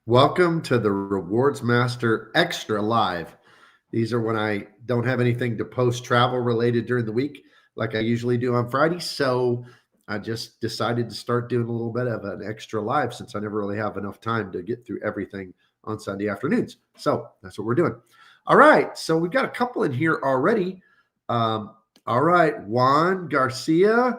Welcome to the Rewards Master Extra Live. These are when I don't have anything to post travel related during the week like I usually do on Friday. So I just decided to start doing a little bit of an extra live since I never really have enough time to get through everything on Sunday afternoons. So that's what we're doing. All right. So we've got a couple in here already. All right. Juan Garcia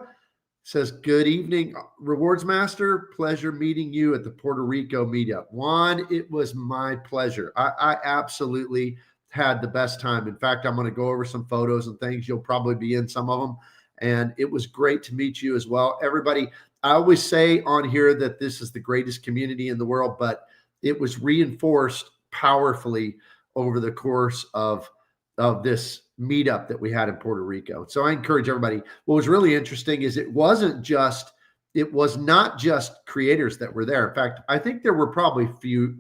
says, good evening, Rewards Master. Pleasure meeting you at the Puerto Rico meetup. Juan, it was my pleasure. I absolutely had the best time. In fact, I'm going to go over some photos and things. You'll probably be in some of them. And it was great to meet you as well. Everybody, I always say on here that this is the greatest community in the world, but it was reinforced powerfully over the course of this meetup that we had in Puerto Rico. So I encourage everybody. What was really interesting is it was not just creators that were there. In fact, I think there were probably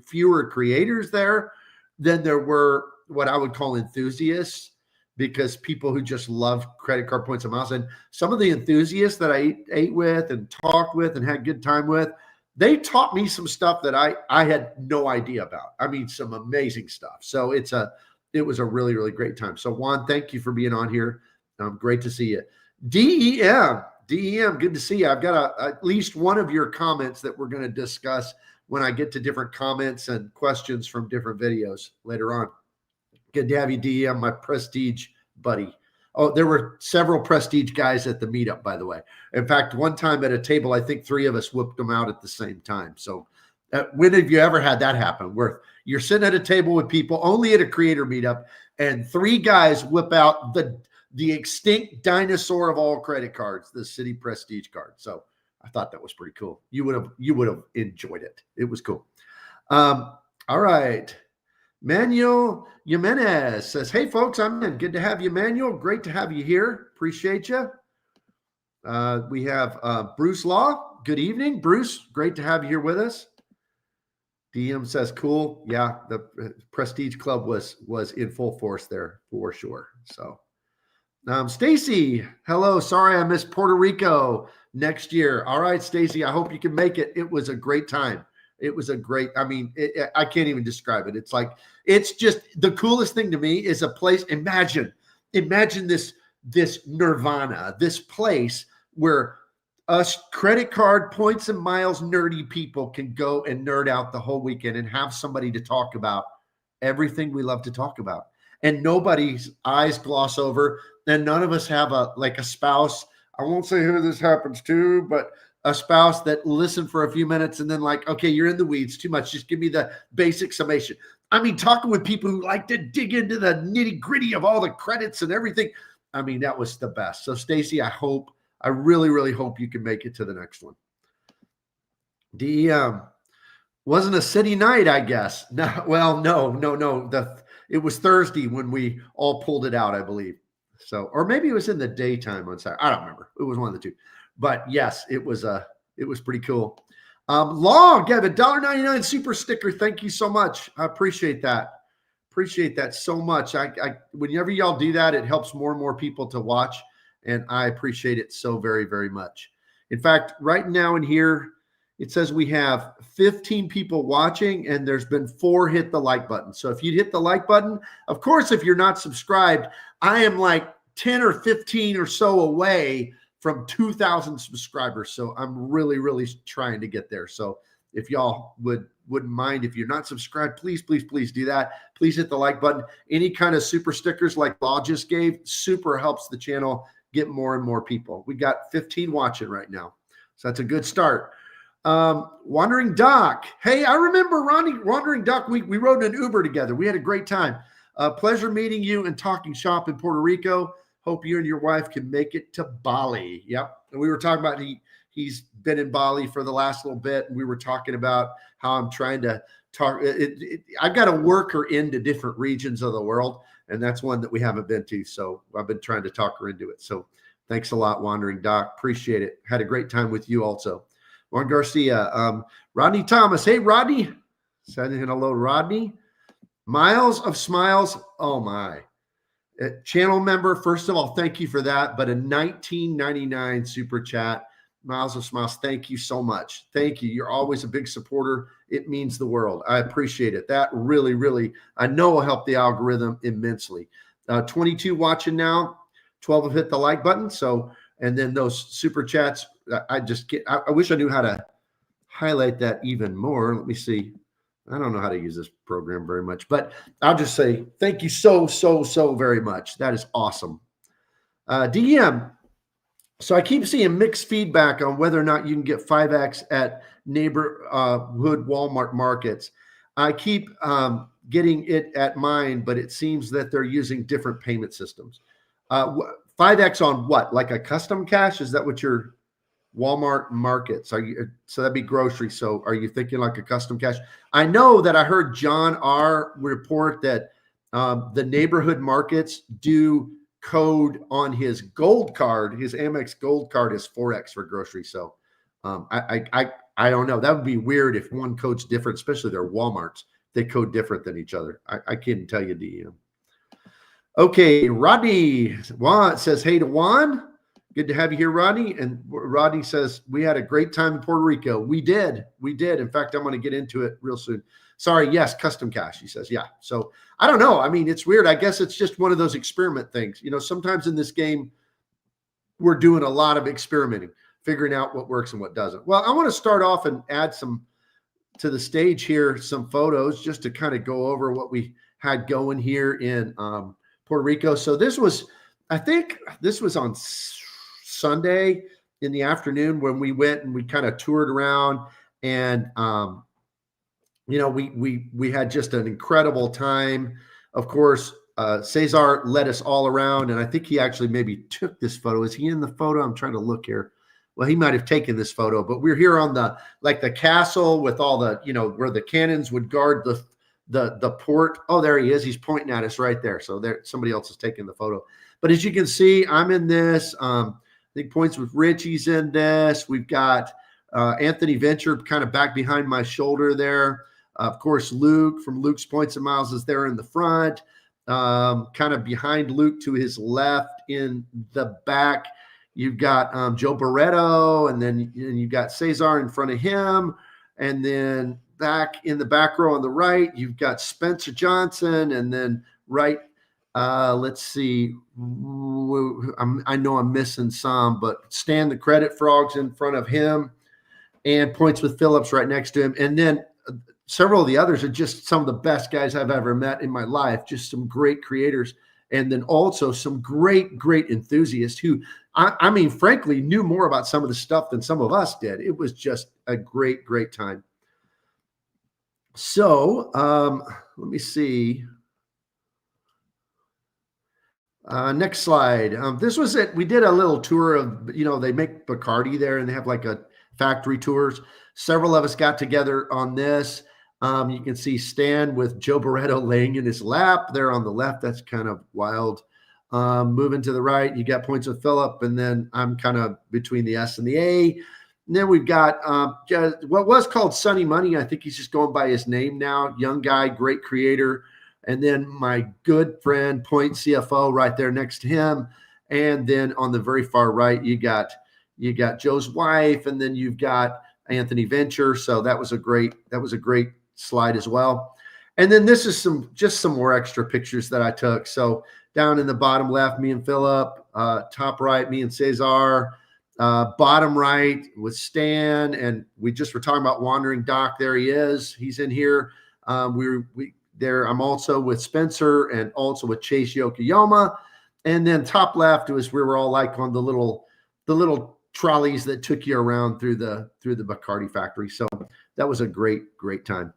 fewer creators there than there were what I would call enthusiasts, because people who just love credit card points and miles. And some of the enthusiasts that I ate with and talked with and had good time with, they taught me some stuff that I had no idea about. I mean, some amazing stuff. So it was a really, really great time. So Juan, thank you for being on here. Great to see you. DEM, good to see you. I've got at least one of your comments that we're going to discuss when I get to different comments and questions from different videos later on. Good to have you, DEM, my Prestige buddy. Oh, there were several Prestige guys at the meetup, by the way. In fact, one time at a table, I think 3 of us whipped them out at the same time. So when have you ever had that happen, where you're sitting at a table with people only at a creator meetup and 3 guys whip out the extinct dinosaur of all credit cards, the Citi Prestige card? So I thought that was pretty cool. You would have enjoyed it. It was cool. All right. Manuel Jimenez says, hey, folks, I'm in. Good to have you, Manuel. Great to have you here. Appreciate you. We have Bruce Law. Good evening, Bruce. Great to have you here with us. DM says, cool. Yeah, the Prestige Club was in full force there for sure. So, Stacy, hello. Sorry I missed Puerto Rico next year. All right, Stacy, I hope you can make it. It was a great time. It was a great, I mean, I can't even describe it. It's just the coolest thing to me is a place. Imagine this nirvana, this place where us credit card points and miles nerdy people can go and nerd out the whole weekend and have somebody to talk about everything we love to talk about. And nobody's eyes gloss over, and none of us have a spouse. I won't say who this happens to, but a spouse that listen for a few minutes and then like, okay, you're in the weeds too much. Just give me the basic summation. I mean, talking with people who like to dig into the nitty gritty of all the credits and everything. I mean, that was the best. So Stacy, I really, really hope you can make it to the next one. Wasn't a city night, I guess. No, well, no. It was Thursday when we all pulled it out, I believe. So, or maybe it was in the daytime on Saturday. I don't remember. It was one of the two. But yes, it was pretty cool. Law, Gavin, $1.99 super sticker. Thank you so much. I appreciate that. Appreciate that so much. Whenever y'all do that, it helps more and more people to watch. And I appreciate it so very, very much. In fact, right now in here, it says we have 15 people watching and there's been 4 hit the like button. So if you hit the like button, of course, if you're not subscribed, I am like 10 or 15 or so away from 2,000 subscribers. So I'm really, really trying to get there. So if y'all wouldn't mind, if you're not subscribed, please do that. Please hit the like button. Any kind of super stickers like Law just gave, super helps the channel get more and more people. We got 15 watching right now. So that's a good start. Wandering Doc. Hey, I remember Wandering Doc. We rode in an Uber together. We had a great time. Pleasure meeting you and talking shop in Puerto Rico. Hope you and your wife can make it to Bali. Yep. And we were talking about he's been in Bali for the last little bit. And we were talking about how I'm trying to talk. I've got to work her into different regions of the world. And that's one that we haven't been to. So I've been trying to talk her into it. So thanks a lot, Wandering Doc. Appreciate it. Had a great time with you also. Juan Garcia. Rodney Thomas. Hey, Rodney. Sending hello, Rodney. Miles of Smiles. Oh, my. Channel member, first of all, thank you for that. But a $19.99 super chat. Miles of Smiles, thank you so much. Thank you. You're always a big supporter. It means the world. I appreciate it. That really, really, I know will help the algorithm immensely. 22 watching now, 12 have hit the like button. So, and then those super chats, I just get, I wish I knew how to highlight that even more. Let me see. I don't know how to use this program very much, but I'll just say thank you so very much. That is awesome. DM. So I keep seeing mixed feedback on whether or not you can get 5X at neighborhood Walmart markets. I keep getting it at mine, but it seems that they're using different payment systems. 5X on what? Like a custom cash? Is that what your Walmart markets? Are you, so that'd be grocery. So are you thinking like a custom cash? I know that I heard John R. report that the neighborhood markets do code on his gold card. His Amex gold card is 4X for grocery. So I don't know. That would be weird if one code's different, especially their Walmarts. They code different than each other. I can't tell you, DM. Okay, Rodney Juan says, hey to Juan. Good to have you here, Rodney. And Rodney says, we had a great time in Puerto Rico. We did. In fact, I'm going to get into it real soon. Sorry, yes, custom cash, he says. Yeah. So I don't know. I mean, it's weird. I guess it's just one of those experiment things. You know, sometimes in this game, we're doing a lot of experimenting, figuring out what works and what doesn't. Well, I want to start off and add some to the stage here, some photos just to kind of go over what we had going here in Puerto Rico. So this was, I think this was on Sunday in the afternoon when we went and we kind of toured around, and you know, we had just an incredible time. Of course, Cesar led us all around, and I think he actually maybe took this photo. Is he in the photo? I'm trying to look here. Well, he might have taken this photo, but we're here on the, like the castle with all the, you know, where the cannons would guard the port. Oh, there he is. He's pointing at us right there. So there, somebody else is taking the photo. But as you can see, I'm in this. I think Points with Richie's in this. We've got Anthony Venture kind of back behind my shoulder there. Of course, Luke from Luke's Points and Miles is there in the front. Kind of behind Luke to his left in the back. You've got Joe Barreto, and then you've got Cesar in front of him. And then back in the back row on the right, you've got Spencer Johnson. And then right, let's see, I know I'm missing some, but Stan the Credit Frog's in front of him, and Points with Phillips right next to him. And then several of the others are just some of the best guys I've ever met in my life, just some great creators. And then also some great enthusiasts who, I mean, frankly, knew more about some of the stuff than some of us did. It was just a great time. So let me see. Next slide. This was it. We did a little tour of, you know, they make Bacardi there and they have like a factory tours. Several of us got together on this. You can see Stan with Joe Barreto laying in his lap there on the left. That's kind of wild. Moving to the right, you got Points with Phillip, and then I'm kind of between the S and the A. And then we've got what was called Sunny Money. I think he's just going by his name now. Young guy, great creator. And then my good friend, Point CFO, right there next to him. And then on the very far right, you got Joe's wife, and then you've got Anthony Venture. So that was a great slide as well. And then this is just some more extra pictures that I took. So down in the bottom left, me and Philip, top right, me and Cesar, bottom right with Stan. And we just were talking about Wandering Doc. There he is. He's in here. There. I'm also with Spencer and also with Chase Yokoyama. And then top left was we were all like on the little trolleys that took you around through the Bacardi factory. So that was a great time.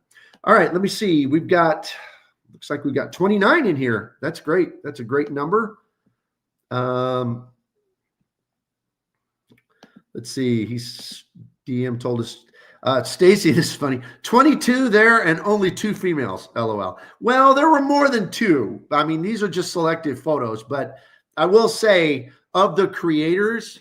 All right, let me see. Looks like we've got 29 in here. That's great. That's a great number. Let's see. DM told us, Stacy, this is funny. 22 there and only 2 females, LOL. Well, there were more than 2. I mean, these are just selected photos, but I will say of the creators,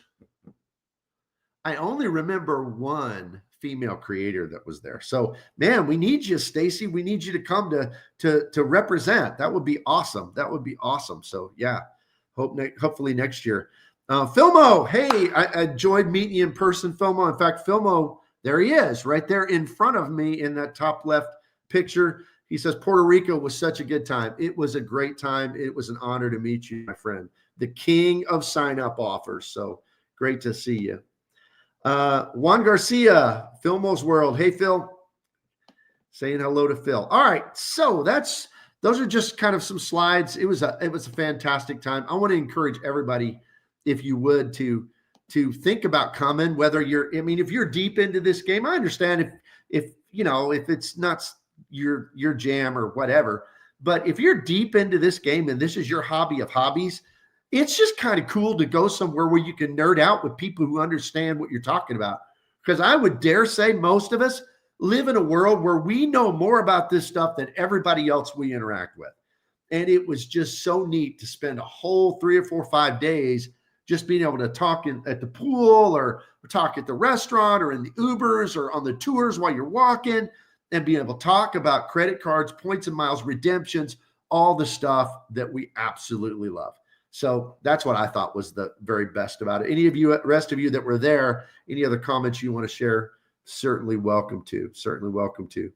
I only remember 1 female creator that was there. So, man, we need you, Stacy. We need you to come to represent. That would be awesome. So, yeah, hopefully next year. Filmo, hey, I enjoyed meeting you in person, Filmo. In fact, Filmo, there he is, right there in front of me in that top left picture. He says, Puerto Rico was such a good time. It was a great time. It was an honor to meet you, my friend. The king of sign-up offers. So great to see you. Juan Garcia, Filmo's World. Hey, Phil. Saying hello to Phil. All right, so those are just kind of some slides. It was a fantastic time. I want to encourage everybody, if you would, to think about coming. Whether I mean, if you're deep into this game, I understand if it's not your jam or whatever. But if you're deep into this game and this is your hobby of hobbies, it's just kind of cool to go somewhere where you can nerd out with people who understand what you're talking about. Because I would dare say most of us live in a world where we know more about this stuff than everybody else we interact with. And it was just so neat to spend a whole 3 or 4 or 5 days just being able to talk at the pool or talk at the restaurant or in the Ubers or on the tours while you're walking, and being able to talk about credit cards, points and miles, redemptions, all the stuff that we absolutely love. So that's what I thought was the very best about it. Any of you, rest of you that were there, any other comments you want to share? Certainly welcome to. Certainly welcome to.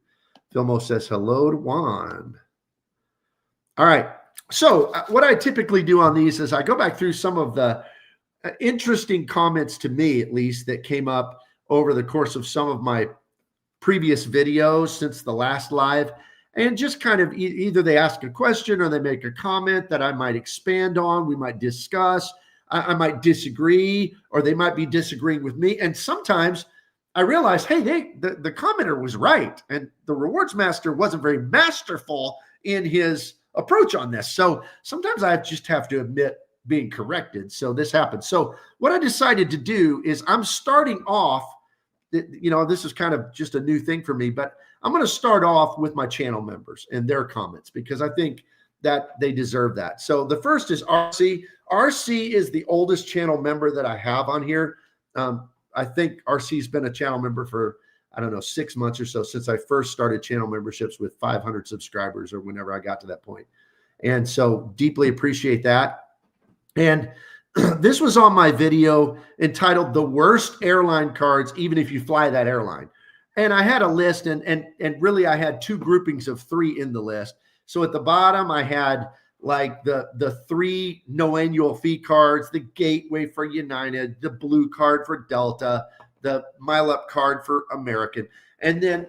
Filmo says hello to Juan. All right. So what I typically do on these is I go back through some of the interesting comments, to me at least, that came up over the course of some of my previous videos since the last live, and just kind of either they ask a question or they make a comment that I might expand on, we might discuss, I might disagree, or they might be disagreeing with me. And sometimes I realized, hey, the commenter was right, and the rewards master wasn't very masterful in his approach on this. So sometimes I just have to admit being corrected. So this happens. So what I decided to do is I'm starting off, this is kind of just a new thing for me, but I'm going to start off with my channel members and their comments because I think that they deserve that. So the first is RC. RC is the oldest channel member that I have on here. I think RC's been a channel member for, I don't know, 6 months or so since I first started channel memberships with 500 subscribers or whenever I got to that point. And so deeply appreciate that. And this was on my video entitled The Worst Airline Cards, Even If You Fly That Airline. And I had a list, and really I had 2 groupings of 3 in the list. So at the bottom, I had like the 3 no annual fee cards, the Gateway for United, the Blue card for Delta, the Mile Up card for American. And then,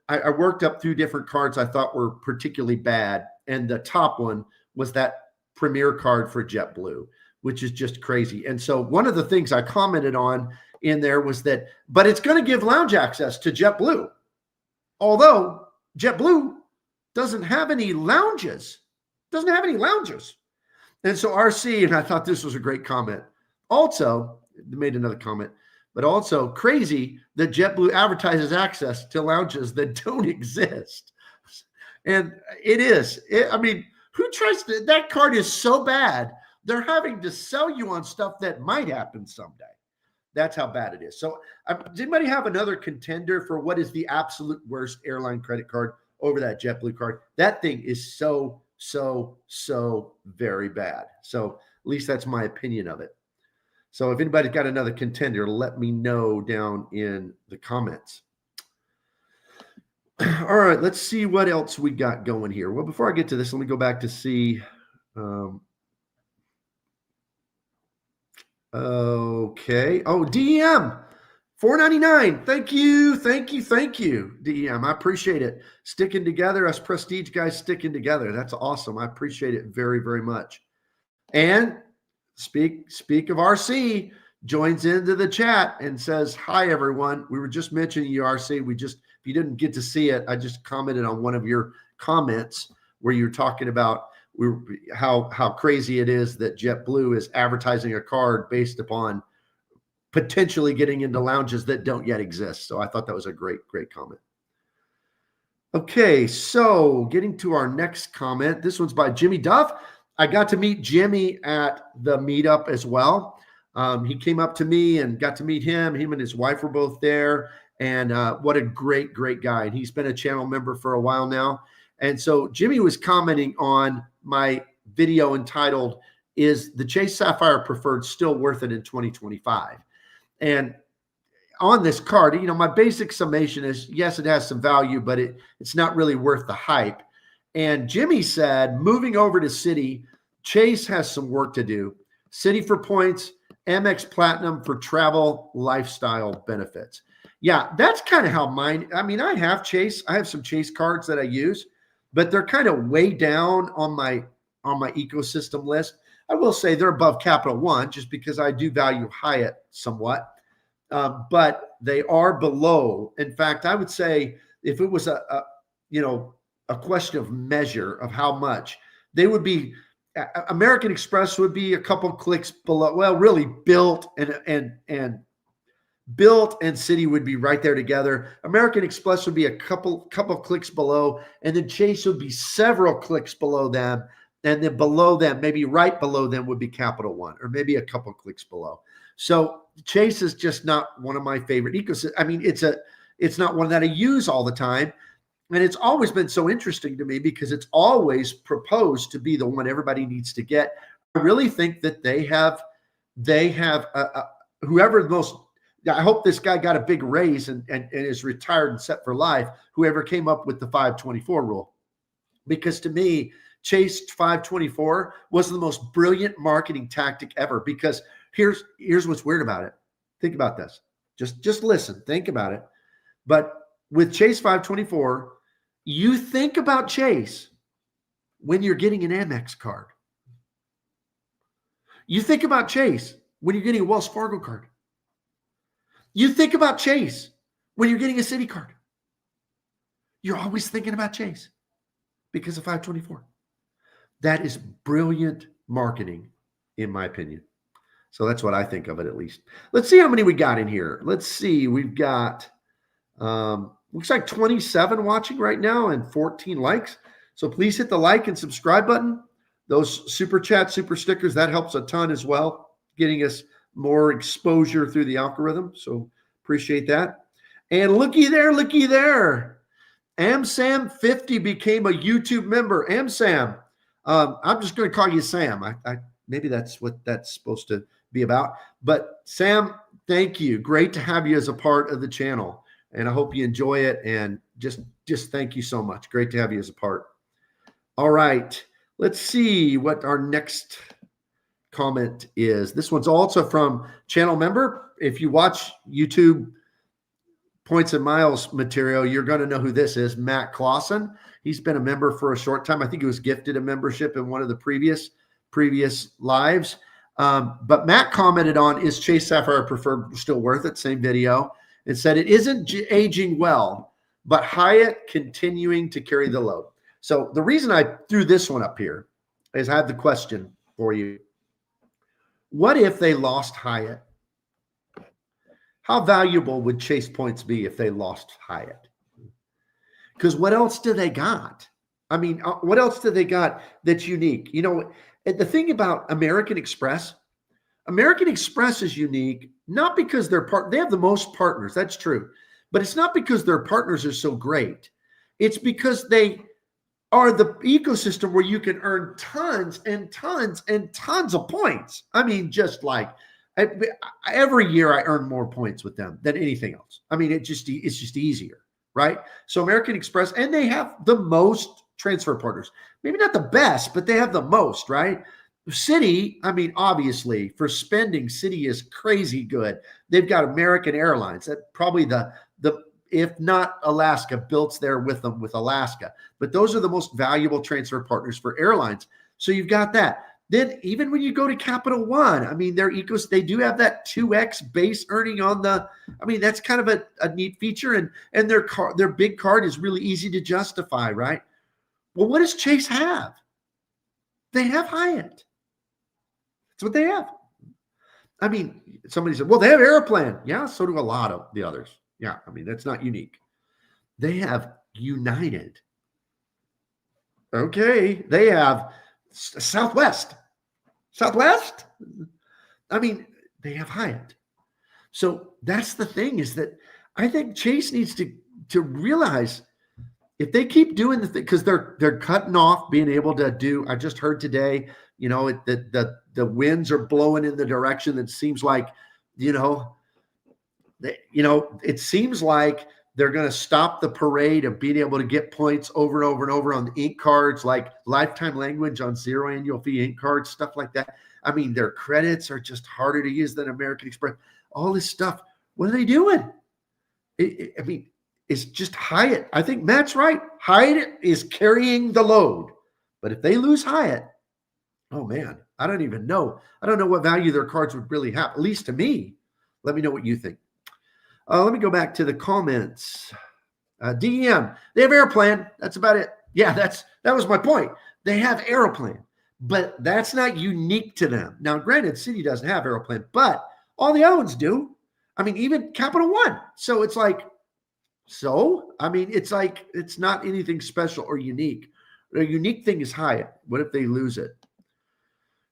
I worked up through different cards I thought were particularly bad. And the top one was that Premier card for JetBlue, which is just crazy. And so one of the things I commented on in there was that, but it's going to give lounge access to JetBlue, although JetBlue doesn't have any lounges. And so RC, and I thought this was a great comment. Also, made another comment, but also crazy that JetBlue advertises access to lounges that don't exist. And it is. Who tries to? That card is so bad, they're having to sell you on stuff that might happen someday. That's how bad it is. So does anybody have another contender for what is the absolute worst airline credit card over that JetBlue card? That thing is so very bad. So at least that's my opinion of it. So if anybody's got another contender, let me know down in the comments. All right, let's see what else we got going here. Well, before I get to this, let me go back to see. Okay. Oh, DEM, $4.99. Thank you, DEM. I appreciate it. Sticking together, us prestige guys sticking together. That's awesome. I appreciate it very, very much. And speak of RC, joins into the chat and says, hi, everyone. We were just mentioning you, RC. If you didn't get to see it, I just commented on one of your comments where you're talking about how crazy it is that JetBlue is advertising a card based upon potentially getting into lounges that don't yet exist. So I thought that was a great comment. Okay, so getting to our next comment. This one's by Jimmy Duff. I got to meet Jimmy at the meetup as well. He came up to me and got to meet him. Him and his wife were both there. And what a great guy. And he's been a channel member for a while now. And so Jimmy was commenting on my video entitled is the Chase Sapphire Preferred still worth it in 2025? And on this card, my basic summation is, yes, it has some value, but it's not really worth the hype. And Jimmy said, moving over to Citi, Chase has some work to do. Citi for points, Amex Platinum for travel lifestyle benefits. Yeah, that's kind of how mine. I mean, I have Chase. I have some Chase cards that I use, but they're kind of way down on my ecosystem list. I will say they're above Capital One just because I do value Hyatt somewhat. But they are below. In fact, I would say if it was a question of measure of how much, they would be, American Express would be a couple clicks below. Well, really Built and Citi would be right there together. American Express would be a couple clicks below, and then Chase would be several clicks below them. And then below them, maybe right below them, would be Capital One, or maybe a couple clicks below. So Chase is just not one of my favorite ecosystems. I mean, it's not one that I use all the time. And it's always been so interesting to me because it's always proposed to be the one everybody needs to get. I really think that they have whoever the most, I hope this guy got a big raise and is retired and set for life, whoever came up with the 524 rule. Because to me, Chase 524 was the most brilliant marketing tactic ever, because here's what's weird about it. Think about this. Just listen, think about it. But with Chase 524, you think about Chase when you're getting an Amex card. You think about Chase when you're getting a Wells Fargo card. You think about Chase when you're getting a Citi card. You're always thinking about Chase because of 524. That is brilliant marketing, in my opinion. So that's what I think of it, at least. Let's see how many we got in here. Let's see. We've got, looks like 27 watching right now and 14 likes. So please hit the like and subscribe button. Those super chats, super stickers, that helps a ton as well, getting us more exposure through the algorithm. So appreciate that. And looky there. AmSam50 became a YouTube member. AmSam, I'm just going to call you Sam. I maybe that's what that's supposed to be about. But Sam, thank you. Great to have you as a part of the channel. And I hope you enjoy it. And just thank you so much. Great to have you as a part. All right. Let's see what our next comment is. This one's also from channel member. If you watch YouTube Points and Miles material, you're going to know who this is, Matt Clausen. He's been a member for a short time. I think he was gifted a membership in one of the previous lives. But Matt commented on, is Chase Sapphire Preferred still worth it? Same video. It said it isn't aging well, but Hyatt continuing to carry the load. So the reason I threw this one up here is I have the question for you. What if they lost Hyatt? How valuable would Chase points be if they lost Hyatt? Because what else do they got? I mean, what else do they got that's unique? You know, the thing about American Express is unique, not because they have the most partners. That's true. But it's not because their partners are so great. It's because they are the ecosystem where you can earn tons and tons and tons of points. I mean, just like every year I earn more points with them than anything else. I mean, it's just easier, right? So American Express, and they have the most transfer partners. Maybe not the best, but they have the most, right? Citi, I mean, obviously for spending, Citi is crazy good. They've got American Airlines. That probably the if not Alaska, Built's there with them with Alaska. But those are the most valuable transfer partners for airlines. So you've got that. Then even when you go to Capital One, I mean, they do have that 2x base earning on the, I mean, that's kind of a neat feature. And their big card is really easy to justify, right? Well, what does Chase have? They have Hyatt. That's what they have. I mean, somebody said, well, they have Airplane. Yeah, so do a lot of the others. Yeah, I mean, that's not unique. They have United. Okay, they have Southwest. I mean, they have Hyatt. So that's the thing, is that I think Chase needs to realize if they keep doing the thing, because they're cutting off being able to do. I just heard today, you know, the the winds are blowing in the direction that seems like, it seems like they're going to stop the parade of being able to get points over and over and over on the ink cards, like lifetime language on 0 annual fee ink cards, stuff like that. I mean, their credits are just harder to use than American Express. All this stuff. What are they doing? I mean, it's just Hyatt. I think Matt's right. Hyatt is carrying the load. But if they lose Hyatt, oh man, I don't even know. I don't know what value their cards would really have, at least to me. Let me know what you think. Let me go back to the comments. DEM, they have Airplan. That's about it. Yeah, that was my point. They have Airplan, but that's not unique to them. Now, granted, Citi doesn't have Airplan, but all the other ones do. I mean, even Capital One. So it's like, it's like it's not anything special or unique. The unique thing is Hyatt. What if they lose it?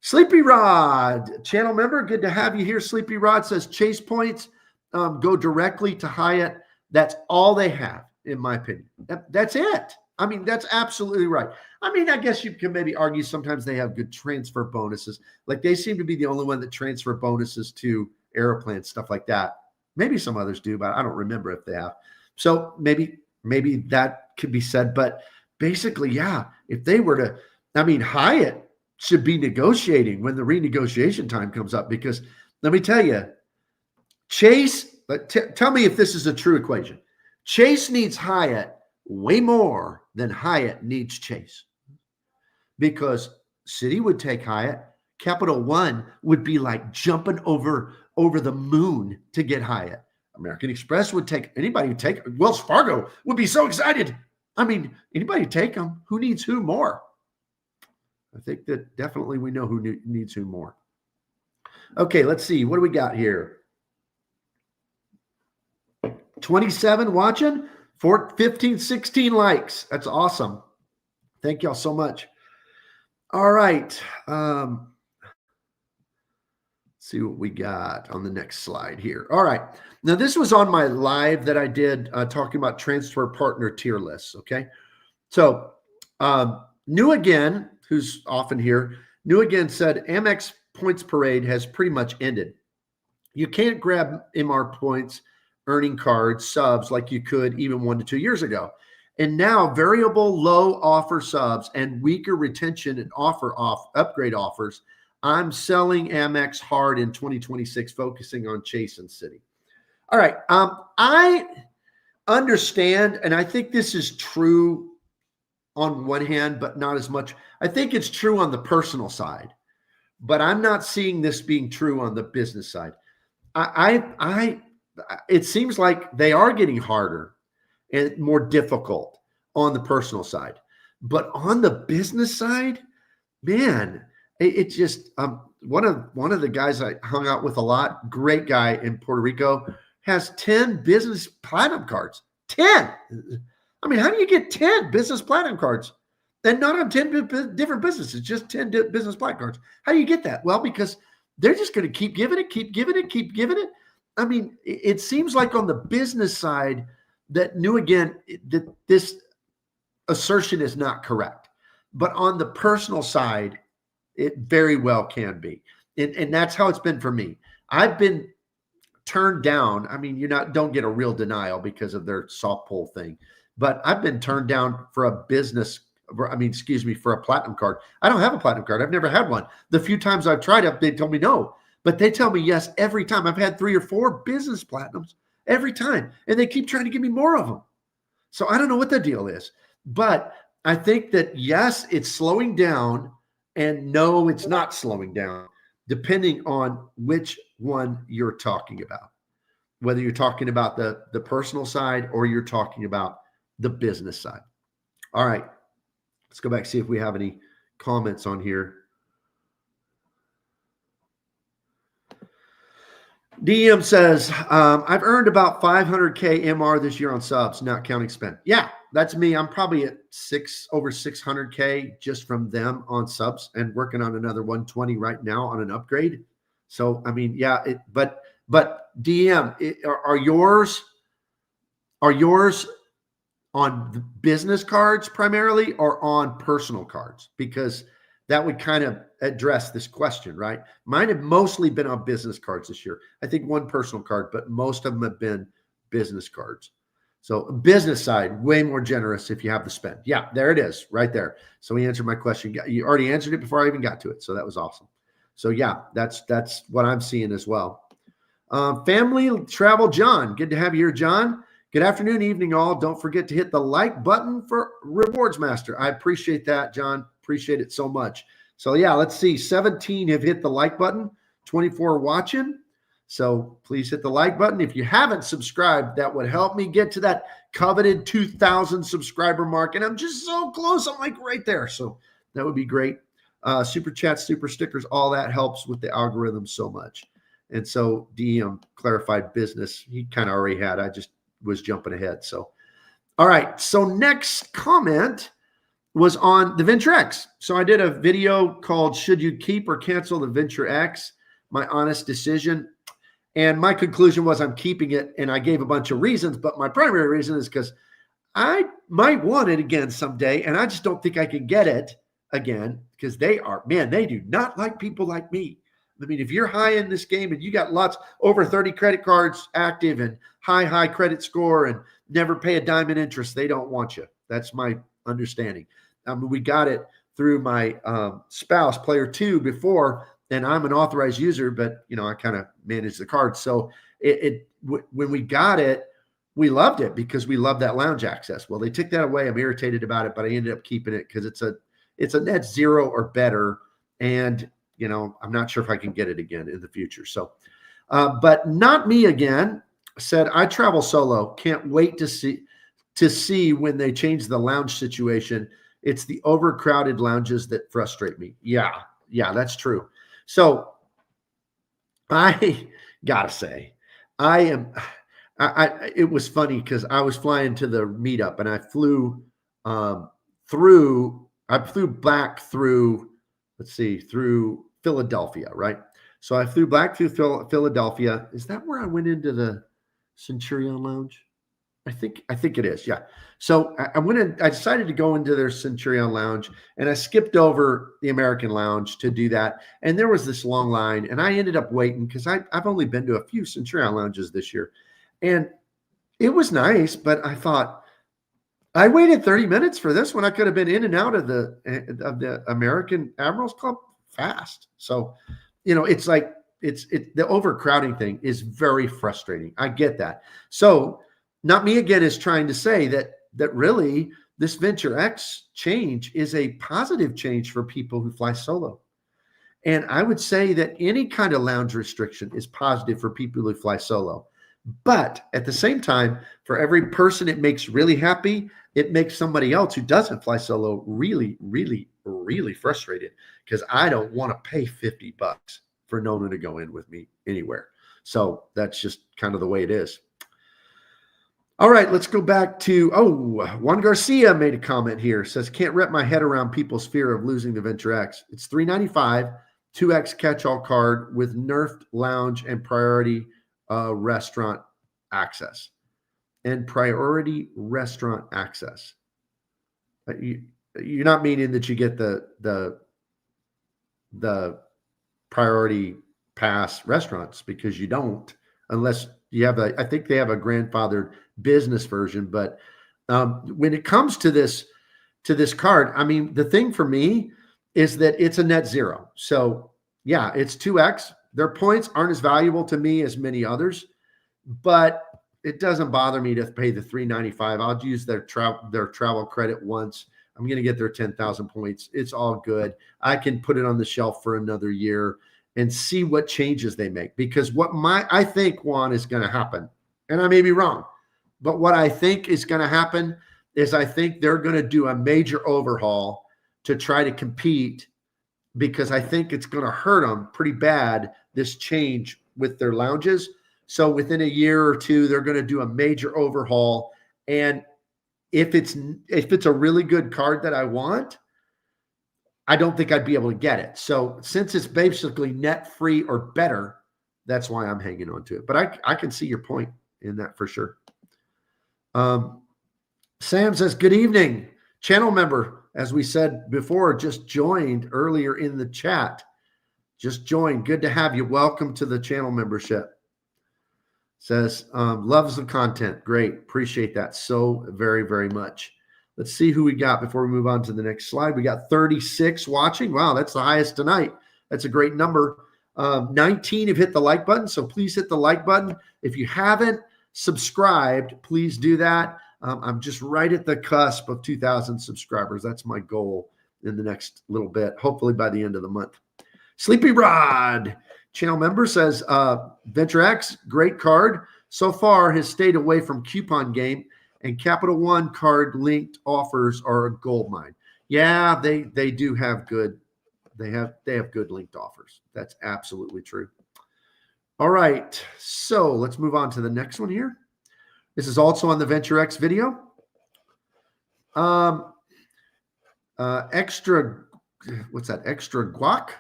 Sleepy Rod, channel member, good to have you here. Sleepy Rod says Chase points go directly to Hyatt. That's all they have, in my opinion. That's it. I mean, that's absolutely right. I mean, I guess you can maybe argue sometimes they have good transfer bonuses. Like they seem to be the only one that transfer bonuses to Aeroplan, stuff like that. Maybe some others do, but I don't remember if they have. So maybe that could be said. But basically, yeah, if they were to, I mean, Hyatt should be negotiating when the renegotiation time comes up, because let me tell you, Chase, tell me if this is a true equation. Chase needs Hyatt way more than Hyatt needs Chase, because Citi would take Hyatt. Capital One would be like jumping over the moon to get Hyatt. American Express would take anybody who take Wells Fargo would be so excited. I mean, anybody take them. Who needs who more? I think that definitely we know who needs who more. Okay, let's see. What do we got here? 27 watching, 15, 16 likes. That's awesome. Thank y'all so much. All right. See what we got on the next slide here. All right. Now, this was on my live that I did talking about transfer partner tier lists. Okay. So, New Again, who's often here, New Again said Amex points parade has pretty much ended. You can't grab MR points earning cards, subs like you could even 1 to 2 years ago. And now variable low offer subs and weaker retention and upgrade offers. I'm selling Amex hard in 2026, focusing on Chase and Citi. All right. I understand, and I think this is true on one hand, but not as much. I think it's true on the personal side, but I'm not seeing this being true on the business side. It seems like they are getting harder and more difficult on the personal side, but on the business side, man, it just one of the guys I hung out with a lot, great guy in Puerto Rico, has 10 business platinum cards. 10. I mean, how do you get 10 business platinum cards and not on 10 different businesses, just 10 business platinum cards? How do you get that? Well, because they're just going to keep giving it. I mean, it seems like on the business side that New Again, that this assertion is not correct. But on the personal side, it very well can be. And that's how it's been for me. I've been turned down. I mean, don't get a real denial because of their soft pull thing. But I've been turned down for a for a platinum card. I don't have a platinum card. I've never had one. The few times I've tried it, they told me no. But they tell me yes every time. I've had 3 or 4 business platinums every time. And they keep trying to give me more of them. So I don't know what the deal is. But I think that, yes, it's slowing down. And no, it's not slowing down, depending on which one you're talking about. Whether you're talking about the personal side or you're talking about the business side. All right. Let's go back, see if we have any comments on here. DM says, I've earned about 500K MR this year on subs, not counting spend. Yeah, that's me. I'm probably at over 600K just from them on subs and working on another 120 right now on an upgrade. So, I mean, yeah, but DM, are yours on the business cards primarily or on personal cards? Because that would kind of address this question, right? Mine have mostly been on business cards this year. I think one personal card, but most of them have been business cards. So business side, way more generous if you have the spend. Yeah, there it is right there. So he answered my question. You already answered it before I even got to it. So that was awesome. So yeah, that's what I'm seeing as well. Family Travel John, good to have you here, John. Good afternoon, evening, all. Don't forget to hit the like button for Rewards Master. I appreciate that, John. Appreciate it so much. So yeah, let's see. 17 have hit the like button, 24 watching. So please hit the like button. If you haven't subscribed, that would help me get to that coveted 2,000 subscriber mark. And I'm just so close. I'm like right there. So that would be great. Super chats, super stickers, all that helps with the algorithm so much. And so DM clarified business. He kind of already had. I just was jumping ahead. So, all right. So next comment was on the Venture X. So I did a video called "Should You Keep or Cancel the Venture X? My Honest Decision." And my conclusion was I'm keeping it. And I gave a bunch of reasons, but my primary reason is because I might want it again someday. And I just don't think I can get it again because they do not like people like me. I mean, if you're high in this game and you got lots over 30 credit cards active and high credit score and never pay a dime in interest, they don't want you. That's my understanding. I mean, we got it through my spouse, player 2, before, and I'm an authorized user, but I kind of manage the cards. So when we got it, we loved it because we loved that lounge access. Well, they took that away. I'm irritated about it, but I ended up keeping it because it's a net zero or better. And I'm not sure if I can get it again in the future. So, but not me again said, I travel solo. Can't wait to see when they change the lounge situation. It's the overcrowded lounges that frustrate me. Yeah, that's true. So I gotta say, it was funny because I was flying to the meetup and I flew back through, through Philadelphia, right? So I flew back through Philadelphia. Is that where I went into the Centurion Lounge? I think it is. Yeah. So I decided to go into their Centurion Lounge and I skipped over the American Lounge to do that. And there was this long line and I ended up waiting because I've only been to a few Centurion Lounges this year. And it was nice, but I thought I waited 30 minutes for this when I could have been in and out of the American Admirals Club fast. So, it's like the overcrowding thing is very frustrating. I get that. So not me again is trying to say that really this Venture X change is a positive change for people who fly solo. And I would say that any kind of lounge restriction is positive for people who fly solo. But at the same time, for every person it makes really happy, it makes somebody else who doesn't fly solo really, really, really frustrated because I don't want to pay $50 for Nona to go in with me anywhere. So that's just kind of the way it is. All right, let's go back to, Juan Garcia made a comment here. Says, can't wrap my head around people's fear of losing the Venture X. It's $395, 2X catch-all card with nerfed lounge and priority restaurant access. And priority restaurant access. You're not meaning that you get the priority pass restaurants, because you don't, unless you have I think they have a grandfathered business version. But when it comes to this card, I mean, the thing for me is that it's a net zero. So yeah, it's 2X. Their points aren't as valuable to me as many others, but it doesn't bother me to pay the $395. I'll use their travel credit once. I'm going to get their 10,000 points. It's all good. I can put it on the shelf for another year and see what changes they make. Because what I think, Juan, is going to happen, and I may be wrong, but what I think is going to happen is I think they're going to do a major overhaul to try to compete, because I think it's going to hurt them pretty bad, this change with their lounges. So within a year or two, they're going to do a major overhaul. And if it's a really good card that I want, I don't think I'd be able to get it. So since it's basically net free or better, that's why I'm hanging on to it. But I can see your point in that for sure. Sam says, good evening, channel member. as we said before, just joined earlier in the chat. Just joined. Good to have you. Welcome to the channel membership. Says, loves the content. Great. Appreciate that so very, very much. Let's see who we got before we move on to the next slide. We got 36 watching. Wow, that's the highest tonight. That's a great number. 19 have hit the like button, so please hit the like button. If you haven't subscribed, please do that. I'm just right at the cusp of 2,000 subscribers. That's my goal in the next little bit, hopefully by the end of the month. Sleepy Rod, channel member, says, Venture X, great card. So far has stayed away from coupon game, and Capital One card linked offers are a gold mine. Yeah, they do have good. They have good linked offers. That's absolutely true. All right, so let's move on to the next one here. This is also on the Venture X video. Extra, what's that? Extra guac?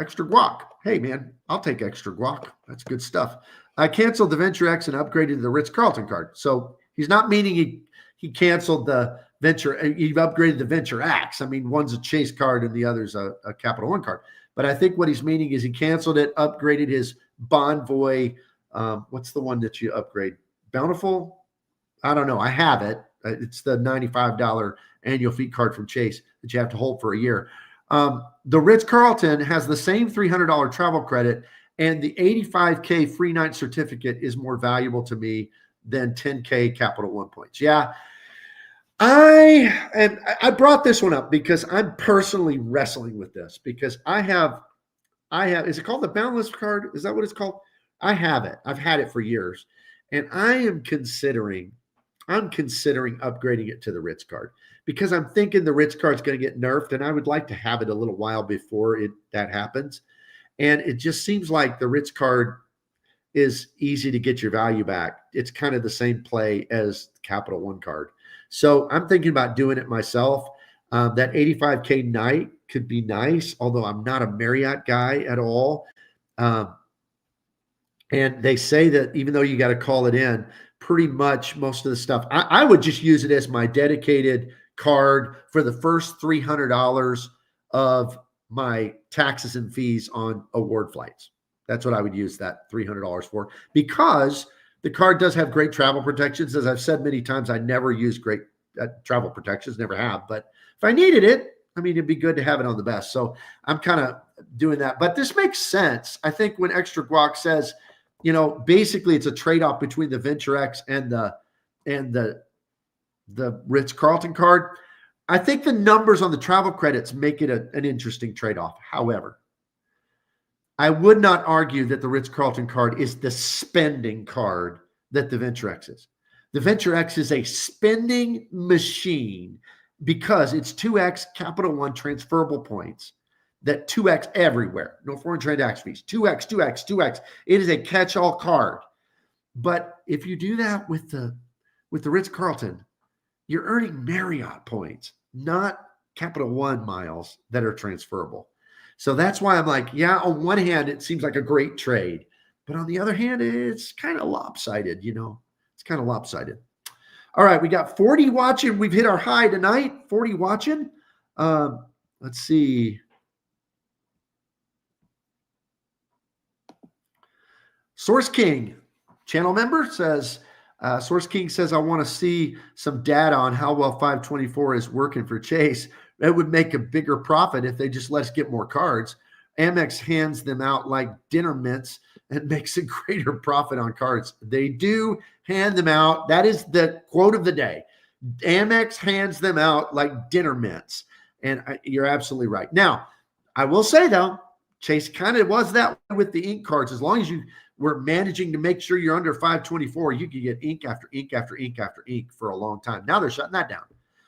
Extra guac. Hey, man, I'll take extra guac. That's good stuff. I canceled the Venture X and upgraded the Ritz-Carlton card. So he's not meaning he canceled the Venture. He upgraded the Venture X. I mean, one's a Chase card and the other's a Capital One card. But I think what he's meaning is he canceled it, upgraded his Bonvoy. What's the one that you upgrade? Bountiful? I don't know. I have it. It's the $95 annual fee card from Chase that you have to hold for a year. The Ritz-Carlton has the same $300 travel credit, and the $85K free night certificate is more valuable to me than $10K Capital One points. Yeah. I brought this one up because I'm personally wrestling with this because I have, is it called the Boundless card? Is that what it's called? I have it. I've had it for years, and I'm considering upgrading it to the Ritz card because I'm thinking the Ritz card's going to get nerfed, and I would like to have it a little while before that happens. And it just seems like the Ritz card is easy to get your value back. It's kind of the same play as the Capital One card. So I'm thinking about doing it myself. That 85K night could be nice, although I'm not a Marriott guy at all. And they say that even though you got to call it in, pretty much most of the stuff, I would just use it as my dedicated card for the first $300 of my taxes and fees on award flights. That's what I would use that $300 for, because the card does have great travel protections. As I've said many times, I never use great travel protections, never have. But if I needed it, I mean, it'd be good to have it on the best. So I'm kind of doing that. But this makes sense. I think when Extra Guac says, you know, basically it's a trade-off between the Venture X and the Ritz-Carlton card. I think the numbers on the travel credits make it an interesting trade-off. However, I would not argue that the Ritz-Carlton card is the spending card that the Venture X is. The Venture X is a spending machine because it's 2x Capital One transferable points, that 2x everywhere, no foreign transaction fees, 2x, 2x, 2x. It is a catch-all card. But if you do that with the Ritz-Carlton, you're earning Marriott points, not Capital One miles that are transferable. So that's why I'm like, yeah, on one hand, it seems like a great trade. But on the other hand, it's kind of lopsided, you know. It's kind of lopsided. All right, we got 40 watching. We've hit our high tonight, 40 watching. Let's see. Source King, channel member, says, Source King says, I want to see some data on how well 524 is working for Chase. It would make a bigger profit if they just let us get more cards. Amex hands them out like dinner mints and makes a greater profit on cards. They do hand them out. That is the quote of the day. Amex hands them out like dinner mints. And you're absolutely right. Now, I will say, though, Chase kind of was that way with the ink cards. As long as you were managing to make sure you're under 524, you could get ink after ink after ink after ink for a long time. Now they're shutting that down.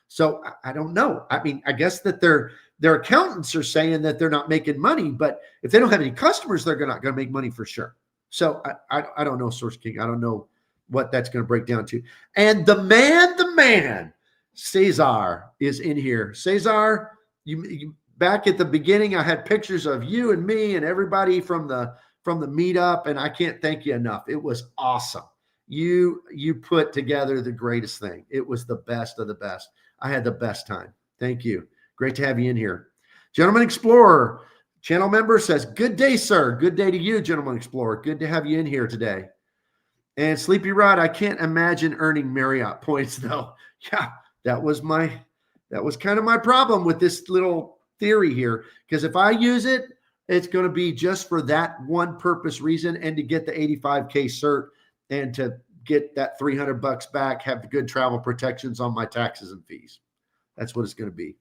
So I don't know. I mean, I guess that their accountants are saying that they're not making money, but if they don't have any customers, they're not going to make money for sure. So I don't know, Source King. I don't know what that's going to break down to. And the man, Cesar is in here. Cesar, you back at the beginning, I had pictures of you and me and everybody from the meetup, and I can't thank you enough. It was awesome. You put together the greatest thing. It was the best of the best. I had the best time. Thank you. Great to have you in here. Gentleman Explorer, channel member says, good day, sir. Good day to you, Gentleman Explorer. Good to have you in here today. And Sleepy Rod, I can't imagine earning Marriott points though. Yeah, that was kind of my problem with this little theory here. Because if I use it, it's going to be just for that one purpose reason and to get the 85K cert and to get that $300 back, have the good travel protections on my taxes and fees. That's what it's going to be.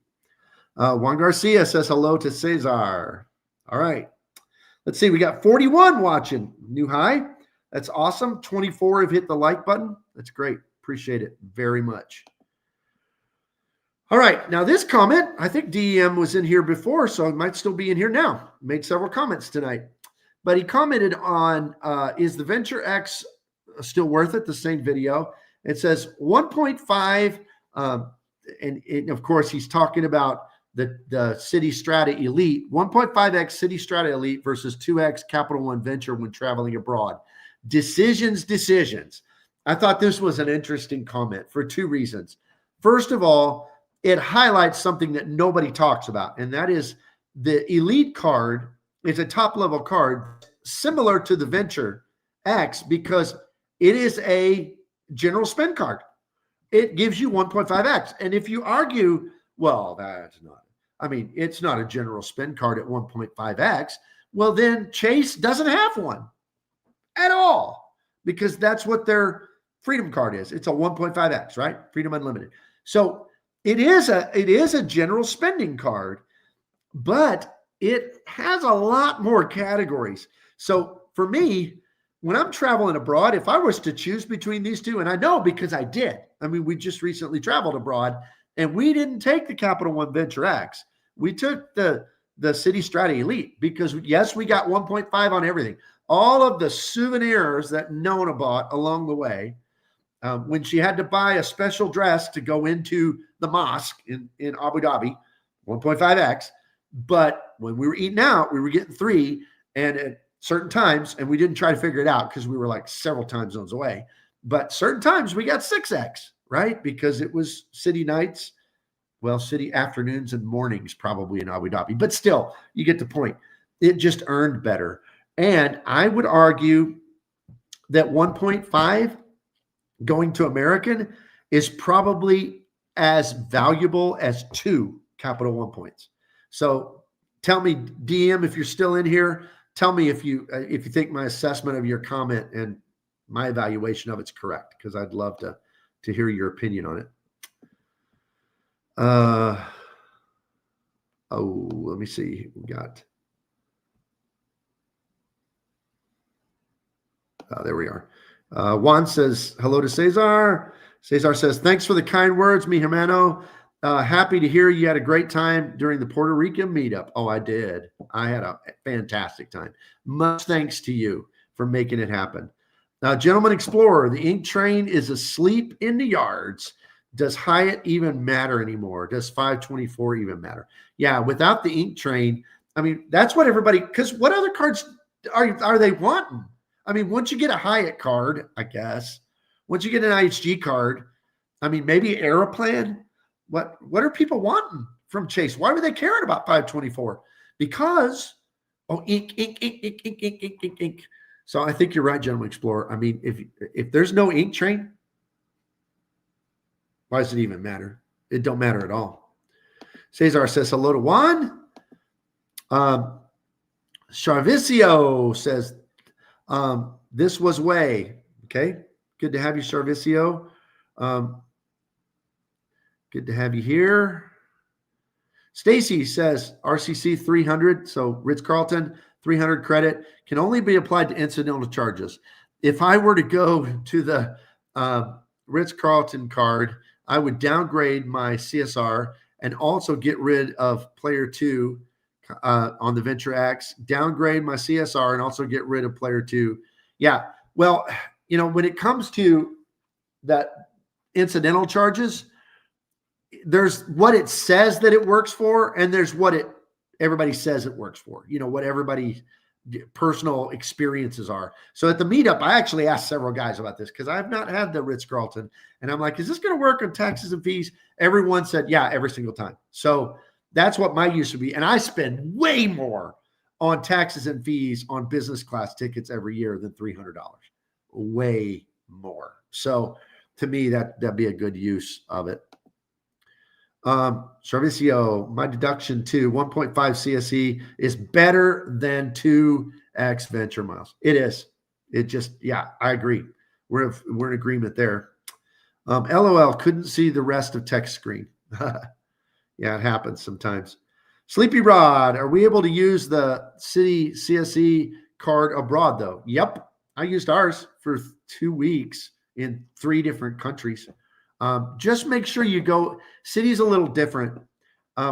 Juan Garcia says hello to Cesar. All right. Let's see. We got 41 watching. New high. That's awesome. 24 have hit the like button. That's great. Appreciate it very much. All right. Now this comment, I think DEM was in here before, so it might still be in here now. Made several comments tonight. But he commented on, is the Venture X still worth it? The same video. It says 1.5. And of course, he's talking about the Citi Strata Elite. 1.5x Citi Strata Elite versus 2x Capital One Venture when traveling abroad. Decisions. I thought this was an interesting comment for two reasons. First of all, it highlights something that nobody talks about, and that is the Elite card is a top-level card similar to the Venture X because it is a general spend card. It gives you 1.5x. And if you argue, well, it's not a general spend card at 1.5x, well, then Chase doesn't have one at all because that's what their Freedom card is. It's a 1.5x, right? Freedom Unlimited. So it is a general spending card, but it has a lot more categories. So for me, when I'm traveling abroad, if I was to choose between these two, and I know because I did, we just recently traveled abroad and we didn't take the Capital One Venture X. We took the Citi Strata Elite because yes, we got 1.5 on everything. All of the souvenirs that Nona bought along the way, when she had to buy a special dress to go into the mosque in Abu Dhabi, 1.5x. But when we were eating out, we were getting 3 and at certain times, and we didn't try to figure it out because we were like several time zones away. But certain times we got 6x, right? Because it was city nights, well, city afternoons and mornings probably in Abu Dhabi. But still, you get the point. It just earned better. And I would argue that 1.5 going to American is probably as valuable as 2 Capital One points. So tell me, DM, if you're still in here, tell me if you think my assessment of your comment and my evaluation of it's correct, because I'd love to hear your opinion on it. Let me see. We got. There we are. Juan says, hello to Cesar. Cesar says, thanks for the kind words, mi hermano. Happy to hear you had a great time during the Puerto Rican meetup. Oh, I did. I had a fantastic time. Much thanks to you for making it happen. Now, Gentleman Explorer, the ink train is asleep in the yards. Does Hyatt even matter anymore? Does 524 even matter? Yeah, without the ink train, that's what everybody, because what other cards are they wanting? Once you get a Hyatt card, I guess, once you get an IHG card, maybe Aeroplan. What are people wanting from Chase? Why were they caring about 524? Because, ink. So I think you're right, Gentleman Explorer. If there's no ink train, why does it even matter? It don't matter at all. Cesar says hello to Juan. Charvicio says, this was way. Okay. Good to have you, Charvicio. Good to have you here. Stacy says RCC 300. So Ritz-Carlton 300 credit can only be applied to incidental charges. If I were to go to the Ritz-Carlton card, I would downgrade my CSR and also get rid of player 2 on the Venture X, downgrade my CSR and also get rid of player 2. Yeah. Well, when it comes to that incidental charges, there's what it says that it works for, and there's what everybody says it works for, what everybody's personal experiences are. So at the meetup, I actually asked several guys about this because I've not had the Ritz-Carlton, and I'm like, is this going to work on taxes and fees? Everyone said, yeah, every single time. So That's what my use would be. And I spend way more on taxes and fees on business class tickets every year than $300. Way more. So to me, that'd be a good use of it. Servicio, my deduction to 1.5 CSE is better than 2x venture miles. It is. It just, yeah, I agree. We're in agreement there. LOL, couldn't see the rest of text screen. Yeah, it happens sometimes. Sleepy Rod, are we able to use the Citi CSE card abroad though? Yep. I used ours for 2 weeks in 3 different countries. Just make sure you go. Citi's a little different.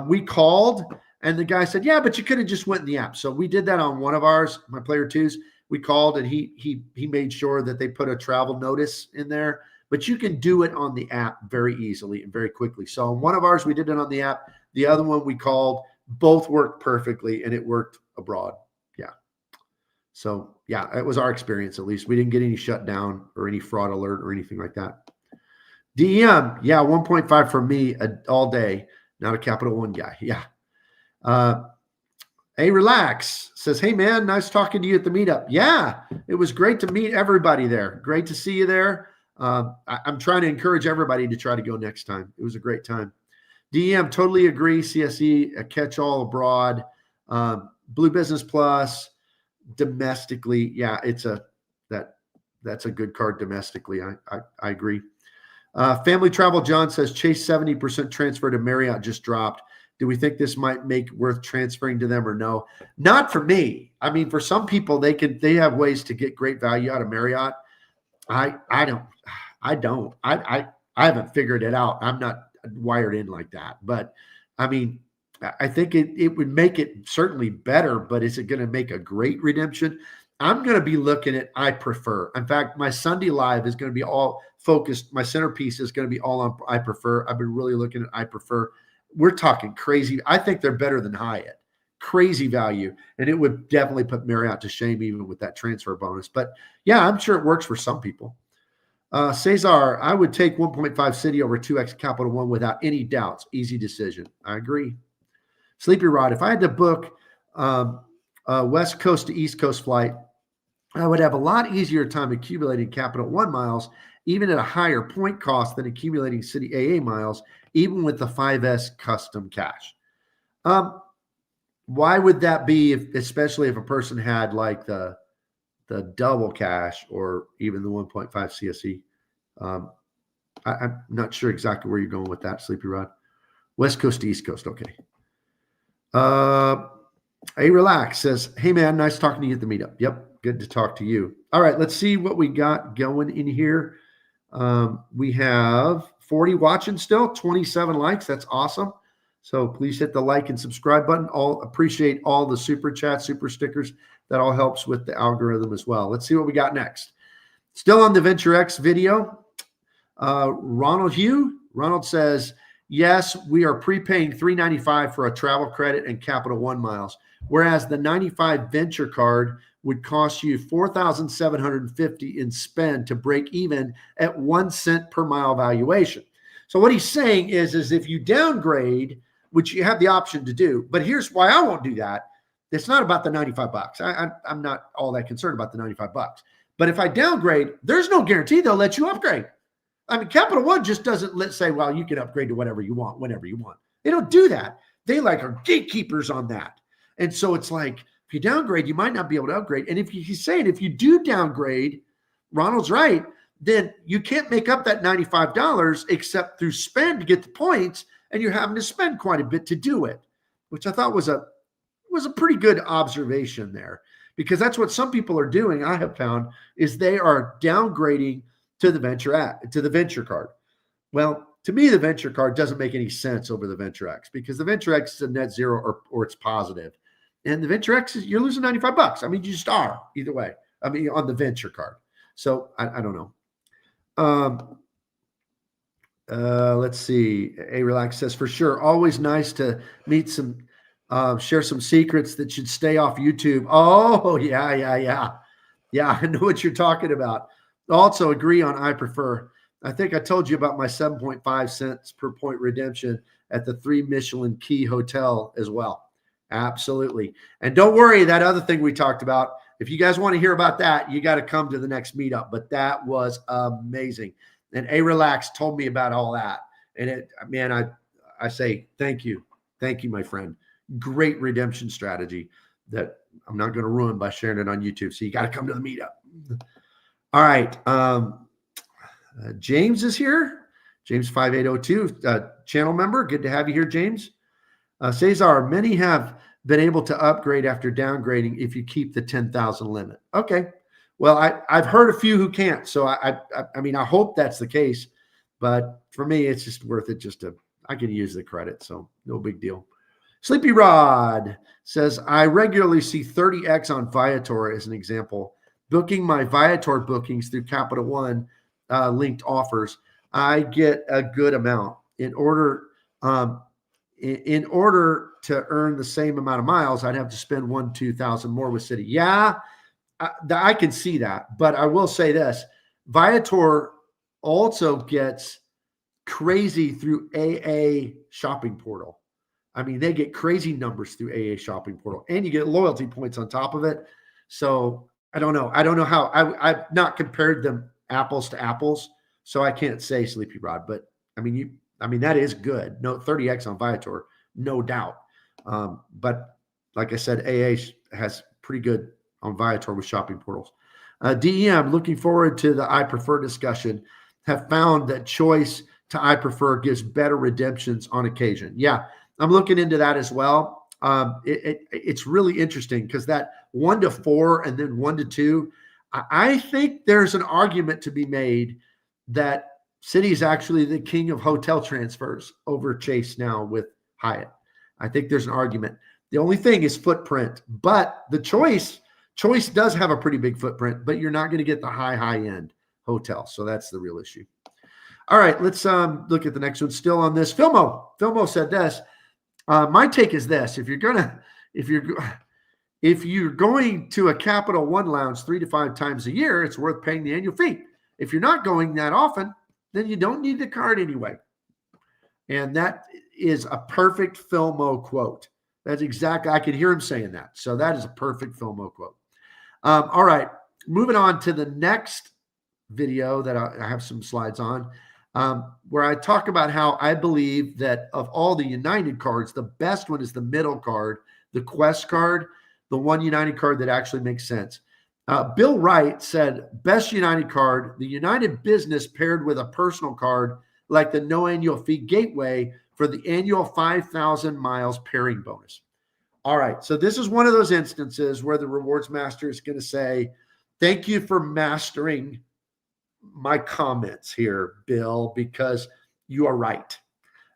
We called and the guy said, yeah, but you could have just went in the app. So we did that on one of ours, my player 2s. We called and he made sure that they put a travel notice in there, but you can do it on the app very easily and very quickly. So on one of ours, we did it on the app. The other one we called, both worked perfectly and it worked abroad. Yeah. So yeah, it was our experience. At least we didn't get any shutdown or any fraud alert or anything like that. DEM, yeah, 1.5 for me all day. Not a Capital One guy. Yeah. Hey, Relax says, hey, man, nice talking to you at the meetup. Yeah, it was great to meet everybody there. Great to see you there. I'm trying to encourage everybody to try to go next time. It was a great time. DEM, totally agree. CSE, a catch-all abroad. Blue Business Plus, domestically. Yeah, that's a good card domestically. I agree. Family Travel John says Chase 70% transfer to Marriott just dropped. Do we think this might make worth transferring to them or no? Not for me. I mean, for some people, they have ways to get great value out of Marriott. I don't. I haven't figured it out. I'm not wired in like that. But I mean, I think it would make it certainly better, but is it going to make a great redemption? I'm going to be looking at I prefer. In fact, my Sunday live is going to be all focused. My centerpiece is going to be all on I prefer. I've been really looking at I prefer. We're talking crazy. I think they're better than Hyatt. Crazy value. And it would definitely put Marriott to shame even with that transfer bonus. But yeah, I'm sure it works for some people. Cesar, I would take 1.5 Citi over 2x Capital One without any doubts. Easy decision. I agree. Sleepy Rod, if I had to book West Coast to East Coast flight, I would have a lot easier time accumulating Capital One miles, even at a higher point cost than accumulating Citi AA miles, even with the 5S custom cash. Why would that be, especially if a person had like the double cash or even the 1.5 CSE? I'm not sure exactly where you're going with that, Sleepy Rod. West Coast to East Coast, okay. Hey, Relax says, hey, man, nice talking to you at the meetup. Yep. Good to talk to you. All right, let's see what we got going in here. We have 40 watching still, 27 likes. That's awesome. So please hit the like and subscribe button. Appreciate all the super chats, super stickers. That all helps with the algorithm as well. Let's see what we got next. Still on the Venture X video. Ronald says, yes, we are prepaying $395 for a travel credit and Capital One miles, whereas the 95 Venture card would cost you $4,750 in spend to break even at 1 cent per mile valuation. So what he's saying is if you downgrade, which you have the option to do, but here's why I won't do that. It's not about the $95. I'm not all that concerned about the $95. But if I downgrade, there's no guarantee they'll let you upgrade. I mean, Capital One just doesn't say, well, you can upgrade to whatever you want, whenever you want. They don't do that. They are gatekeepers on that. And so it's like, if you downgrade, you might not be able to upgrade. And he's saying if you do downgrade, Ronald's right, then you can't make up that $95 except through spend to get the points, and you're having to spend quite a bit to do it, which I thought was a pretty good observation there, because that's what some people are doing. I have found is they are downgrading to the Venture card. Well, to me, the Venture card doesn't make any sense over the Venture X, because the Venture X is a net zero or it's positive. And the Venture X you're losing $95. I mean, you just are either way. I mean, on the Venture card. So I don't know. Let's see. A Relax says, for sure, always nice to meet some, share some secrets that should stay off YouTube. Oh, yeah. Yeah, I know what you're talking about. Also agree on I prefer. I think I told you about my 7.5 cents per point redemption at the 3 Michelin Key Hotel as well. Absolutely. And don't worry, that other thing we talked about, if you guys want to hear about that, you got to come to the next meetup. But that was amazing. And A Relax told me about all that. And I say thank you. Thank you, my friend. Great redemption strategy that I'm not going to ruin by sharing it on YouTube. So you got to come to the meetup. All right. James is here. James 5802, channel member. Good to have you here, James. Cesar, many have been able to upgrade after downgrading if you keep the 10,000 limit. Okay. Well, I've heard a few who can't. So I mean, I hope that's the case. But for me, it's just worth it I can use the credit. So no big deal. Sleepy Rod says, I regularly see 30X on Viator as an example. Booking my Viator bookings through Capital One linked offers, I get a good amount. In order to earn the same amount of miles, I'd have to spend 2,000 more with Citi. Yeah, I can see that. But I will say this, Viator also gets crazy through AA shopping portal. I mean, they get crazy numbers through AA shopping portal, and you get loyalty points on top of it. So I don't know. I don't know how. I've not compared them apples to apples, so I can't say Sleepy Rod. But I mean, that is good. No 30X on Viator, no doubt. But like I said, AA has pretty good on Viator with shopping portals. DEM, looking forward to the I prefer discussion. Have found that choice to I prefer gives better redemptions on occasion. Yeah, I'm looking into that as well. It's really interesting because that 1 to 4 and then 1 to 2, I think there's an argument to be made that Citi is actually the king of hotel transfers over Chase now with Hyatt. I think there's an argument. The only thing is footprint, but the choice does have a pretty big footprint, but you're not going to get the high end hotel. So that's the real issue. All right, let's look at the next one. Still on this, Filmo said this. My take is this: if you're going to a Capital One lounge 3 to 5 times a year, it's worth paying the annual fee. If you're not going that often, then you don't need the card anyway. And that is a perfect Filmo quote. That's exactly, I could hear him saying that. So that is a perfect Filmo quote. All right, moving on to the next video that I have some slides on, where I talk about how I believe that of all the United cards, the best one is the middle card, the Quest card, the one United card that actually makes sense. Bill Wright said, best United card, the United Business paired with a personal card like the no annual fee gateway for the annual 5,000 miles pairing bonus. All right, so this is one of those instances where the rewards master is going to say, thank you for mastering my comments here, Bill, because you are right.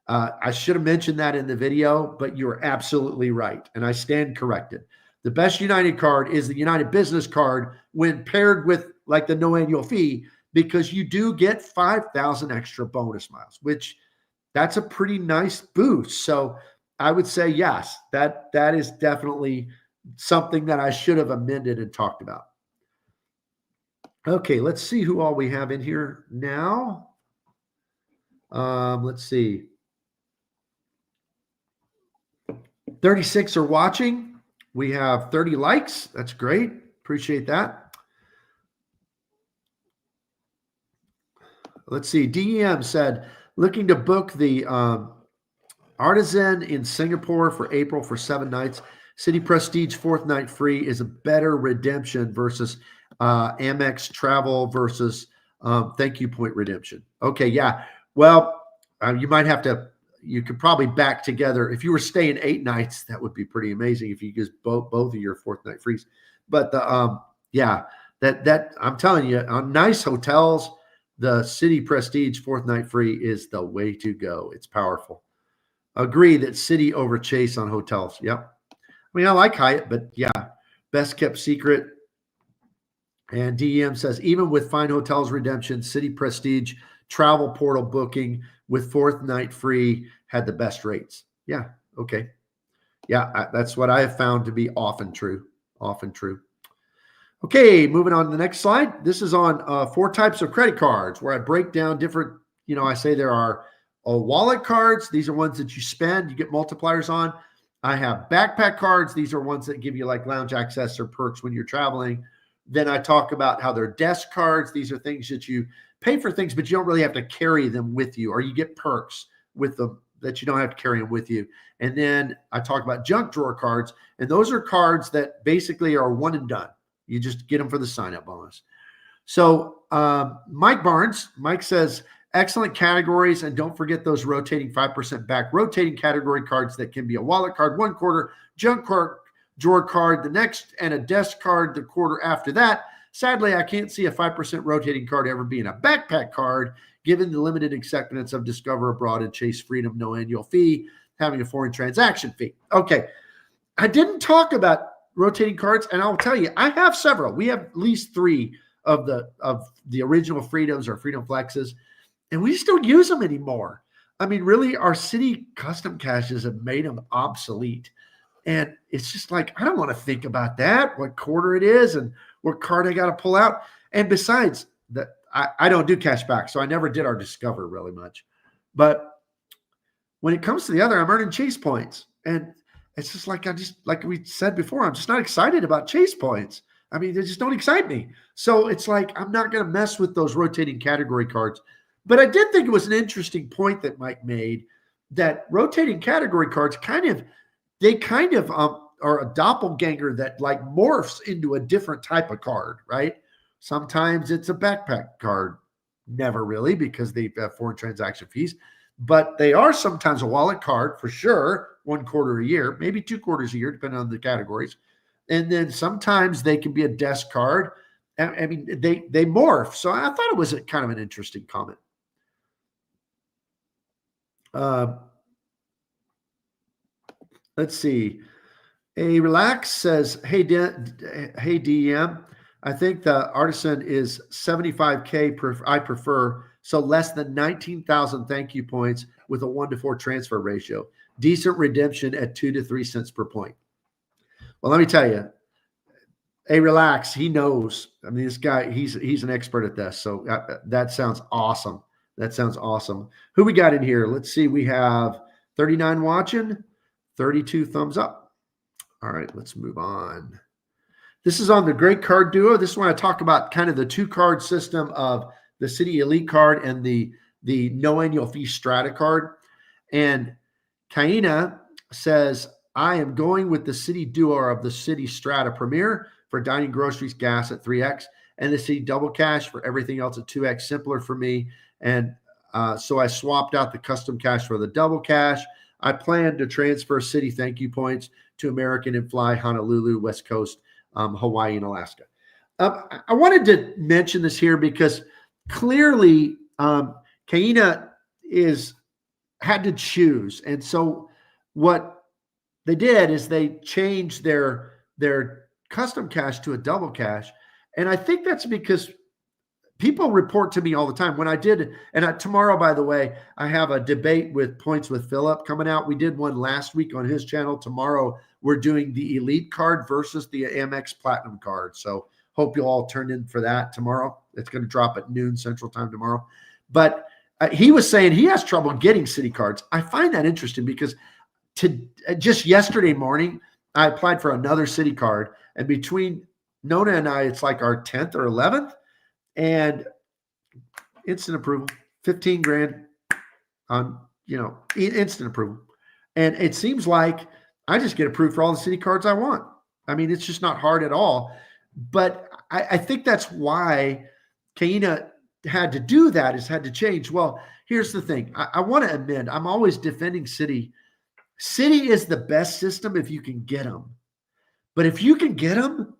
I should have mentioned that in the video, but you're absolutely right, and I stand corrected. The best United card is the United Business card when paired with like the no annual fee, because you do get 5,000 extra bonus miles, which that's a pretty nice boost. So I would say, yes, that is definitely something that I should have amended and talked about. Okay, let's see who all we have in here now. Let's see. 36 are watching. We have 30 likes. That's great. Appreciate that. Let's see. DEM said, looking to book the Artisan in Singapore for April for 7 nights. Citi Prestige 4th night free is a better redemption versus Amex Travel versus thank you point redemption. Okay, yeah. Well, you could probably back together. If you were staying 8 nights, that would be pretty amazing if you use both of your 4th night frees. But that I'm telling you, on nice hotels, the Citi Prestige 4th night free is the way to go. It's powerful. Agree that Citi over Chase on hotels. Yep. I mean, I like Hyatt, but yeah, best kept secret. And DEM says, even with fine hotels redemption, Citi Prestige travel portal booking with 4th night free had the best rates. Yeah. Okay. Yeah. That's what I have found to be often true. Often true. Okay, moving on to the next slide. This is on 4 types of credit cards where I break down different, I say there are wallet cards. These are ones that you spend, you get multipliers on. I have backpack cards. These are ones that give you like lounge access or perks when you're traveling. Then I talk about how they're desk cards. These are things that you pay for things, but you don't really have to carry them with you, or you get perks with them that you don't have to carry them with you. And then I talk about junk drawer cards, and those are cards that basically are one and done. You just get them for the sign-up bonus. So Mike says, excellent categories, and don't forget those rotating 5% back rotating category cards that can be a wallet card 1 quarter, junk card, drawer card the next, and a desk card the quarter after that. Sadly, I can't see a 5% rotating card ever being a backpack card, given the limited acceptance of Discover Abroad and Chase Freedom, no annual fee, having a foreign transaction fee. Okay, I didn't talk about rotating cards, and I'll tell you, I have several. We have at least 3 of the original Freedoms or Freedom Flexes, and we just don't use them anymore. I mean, really, our Citi custom caches have made them obsolete. And it's just like, I don't want to think about that, what quarter it is and what card I got to pull out. And besides, that I don't do cash back, so I never did our Discover really much. But when it comes to the other, I'm earning Chase points. And it's just like, like we said before, I'm just not excited about Chase points. I mean, they just don't excite me. So it's like, I'm not going to mess with those rotating category cards. But I did think it was an interesting point that Mike made, that rotating category cards kind of are a doppelganger that like morphs into a different type of card, right? Sometimes it's a backpack card. Never really, because they have foreign transaction fees. But they are sometimes a wallet card for sure, 1 quarter a year, maybe 2 quarters a year, depending on the categories. And then sometimes they can be a desk card. I mean, they morph. So I thought it was kind of an interesting comment. Let's see. A Relax says, hey, DM, I think the Artisan is 75K. I prefer. So less than 19,000 thank you points with a 1-to-4 transfer ratio. Decent redemption at 2 to 3 cents per point. Well, let me tell you, A Relax, he knows. I mean, this guy, he's an expert at this. So that sounds awesome. That sounds awesome. Who we got in here? Let's see. We have 39 watching, 32 thumbs up. All right, let's move on. This is on the Great Card Duo. This is when I talk about kind of the 2-card system of the Citi Elite card and the no annual fee Strata card. And Kaina says, I am going with the Citi Duo of the Citi Strata Premier for dining, groceries, gas at 3x, and the Citi Double Cash for everything else at 2x, simpler for me. And so I swapped out the custom cash for the double cash. I plan to transfer Citi thank you points to American and fly Honolulu, West Coast, Hawaii, and Alaska. I wanted to mention this here because clearly Kaina had to choose. And so what they did is they changed their custom cash to a double cash. And I think that's because people report to me all the time when I did. And tomorrow, by the way, I have a debate with Points with Philip coming out. We did one last week on his channel. Tomorrow, we're doing the Elite card versus the Amex Platinum card. So hope you'll all turn in for that tomorrow. It's going to drop at noon Central Time tomorrow. But he was saying he has trouble getting Citi cards. I find that interesting because just yesterday morning, I applied for another Citi card. And between Nona and I, it's like our 10th or 11th. And instant approval, 15 grand on, instant approval. And it seems like I just get approved for all the Citi cards I want. I mean, it's just not hard at all. But I think that's why Kaina had to do that, had to change. Well, here's the thing. I want to amend. I'm always defending Citi. Citi is the best system if you can get them. But if you can get them,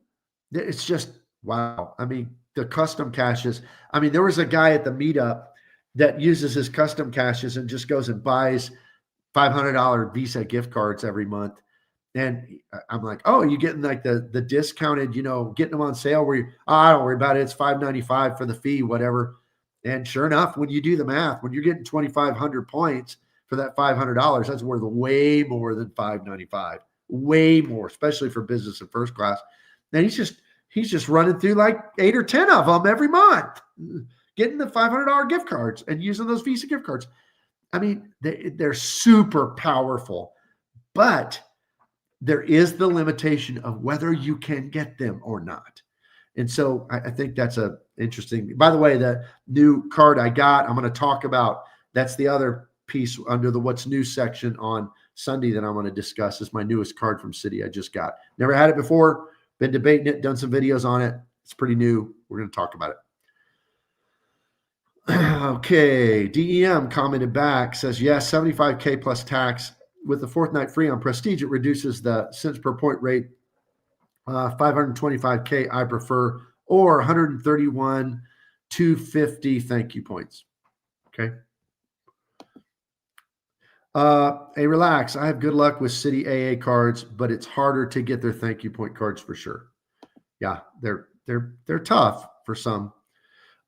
it's just, wow. I mean, the custom caches. I mean, there was a guy at the meetup that uses his custom caches and just goes and buys $500 Visa gift cards every month. And I'm like, oh, you getting like the discounted, getting them on sale where I don't worry about it. It's $5.95 for the fee, whatever. And sure enough, when you do the math, when you're getting 2,500 points for that $500, that's worth way more than $5.95, way more, especially for business and first class. And he's just he's just running through like 8 or 10 of them every month, getting the $500 gift cards and using those Visa gift cards. I mean, they're super powerful, but there is the limitation of whether you can get them or not. And so I think that's a interesting. By the way, the new card I got, I'm going to talk about. That's the other piece under the what's new section on Sunday that I'm going to discuss. Is my newest card from Citi I just got. Never had it before. Been debating it. Done some videos on it. It's pretty new. We're going to talk about it. Okay. DEM commented back, says, yes, $75K plus tax. With the fourth night free on Prestige, it reduces the cents per point rate. 525K I prefer, or 131 250 thank you points. Okay. Hey, relax. I have good luck with Citi AA cards, but it's harder to get their thank you point cards for sure. Yeah, they're tough for some.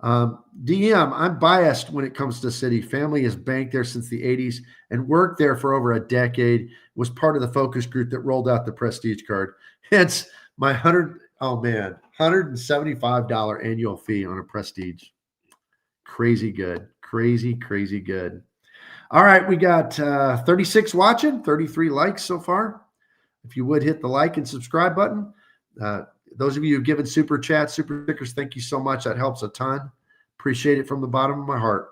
DM, I'm biased when it comes to Citi. Family has banked there since the 80s and worked there for over a decade. Was part of the focus group that rolled out the Prestige card. Hence my $175 annual fee on a Prestige. Crazy good. Crazy good. All right, we got 36 watching, 33 likes so far. If you would hit the like and subscribe button. Those of you who've given super chats, super stickers, thank you so much. That helps a ton. Appreciate it from the bottom of my heart.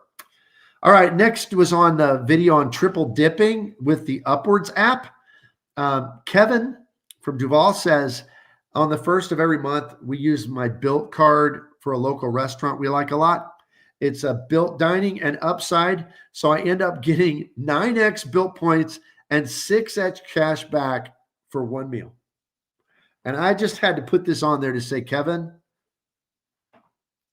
All right, next was on the video on triple dipping with the Upwards app. Kevin from Duval says, on the first of every month, we use my Built card for a local restaurant we like a lot. It's a Built dining and upside. So I end up getting 9x Built points and 6x cash back for one meal. And I just had to put this on there to say, Kevin,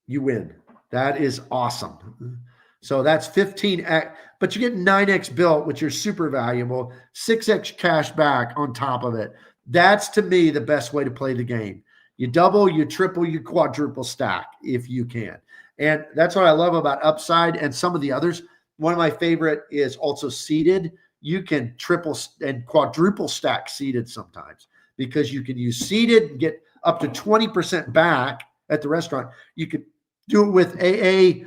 you win. That is awesome. So that's 15x, but you get 9x Built, which are super valuable, 6x cash back on top of it. That's, to me, the best way to play the game. You double, you triple, you quadruple stack if you can. And that's what I love about Upside and some of the others. One of my favorite is also Seated. You can triple and quadruple stack Seated sometimes because you can use Seated and get up to 20% back at the restaurant. You could do it with AA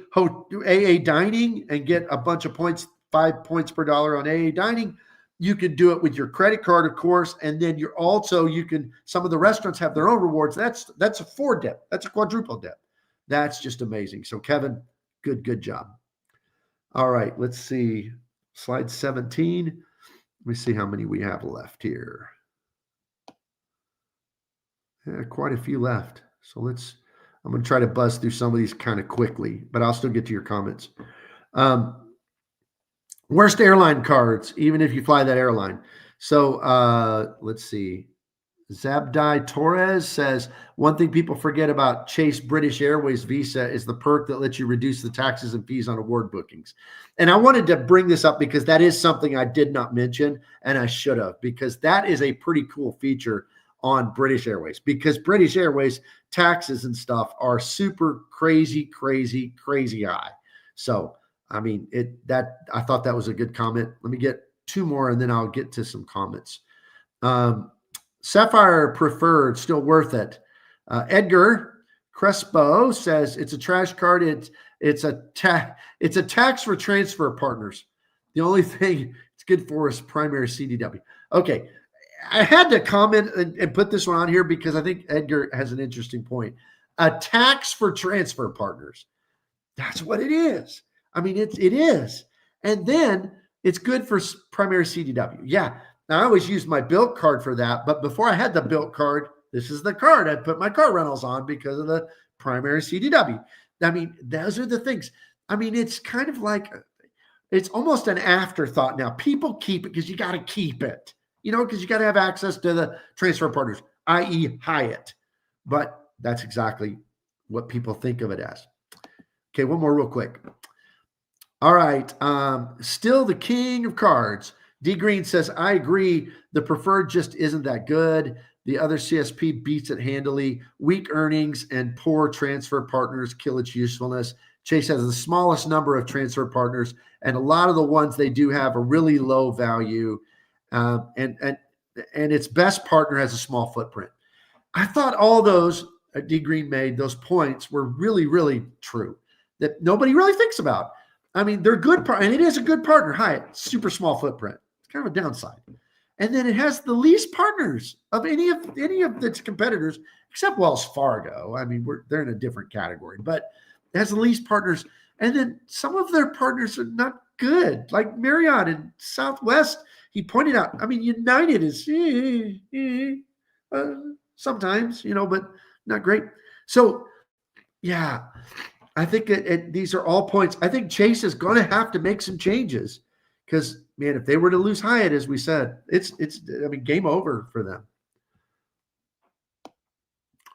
dining and get a bunch of points, 5 points per dollar on AA dining. You can do it with your credit card, of course, and then some of the restaurants have their own rewards. That's a 4 dip. That's a quadruple dip. That's just amazing. So Kevin, good job. All right, let's see. Slide 17. Let me see how many we have left here. Yeah, quite a few left. So I'm going to try to buzz through some of these kind of quickly, but I'll still get to your comments. Worst airline cards, even if you fly that airline. So let's see. Zabdai Torres says, one thing people forget about Chase British Airways Visa is the perk that lets you reduce the taxes and fees on award bookings. And I wanted to bring this up because that is something I did not mention, and I should have, because that is a pretty cool feature on British Airways, because British Airways taxes and stuff are super crazy high. So I mean, I thought that was a good comment. Let me get 2 more and then I'll get to some comments. Sapphire Preferred, still worth it. Edgar Crespo says it's a trash card. It's a tax for transfer partners. The only thing it's good for is primary CDW. Okay. I had to comment and put this one on here because I think Edgar has an interesting point. A tax for transfer partners. That's what it is. I mean, it is. And then it's good for primary CDW. Yeah. Now, I always use my Built card for that. But before I had the Built card, this is the card I put my car rentals on because of the primary CDW. I mean, those are the things. I mean, it's kind of like, it's almost an afterthought now. People keep it because you got to keep it, because you got to have access to the transfer partners, i.e. Hyatt. But that's exactly what people think of it as. Okay, one more real quick. All right. Still the king of cards. D Green says, I agree. The preferred just isn't that good. The other CSP beats it handily. Weak earnings and poor transfer partners kill its usefulness. Chase has the smallest number of transfer partners, and a lot of the ones they do have a really low value. And its best partner has a small footprint. I thought all those, D Green made, those points were really, really true that nobody really thinks about. I mean, they're good, and it is a good partner. Hyatt, super small footprint. It's kind of a downside. And then it has the least partners of any of its competitors, except Wells Fargo. I mean, they're in a different category, but it has the least partners. And then some of their partners are not good, like Marriott and Southwest. He pointed out, I mean, United is sometimes, but not great. So, yeah, I think these are all points. I think Chase is going to have to make some changes because, man, if they were to lose Hyatt, as we said, it's game over for them.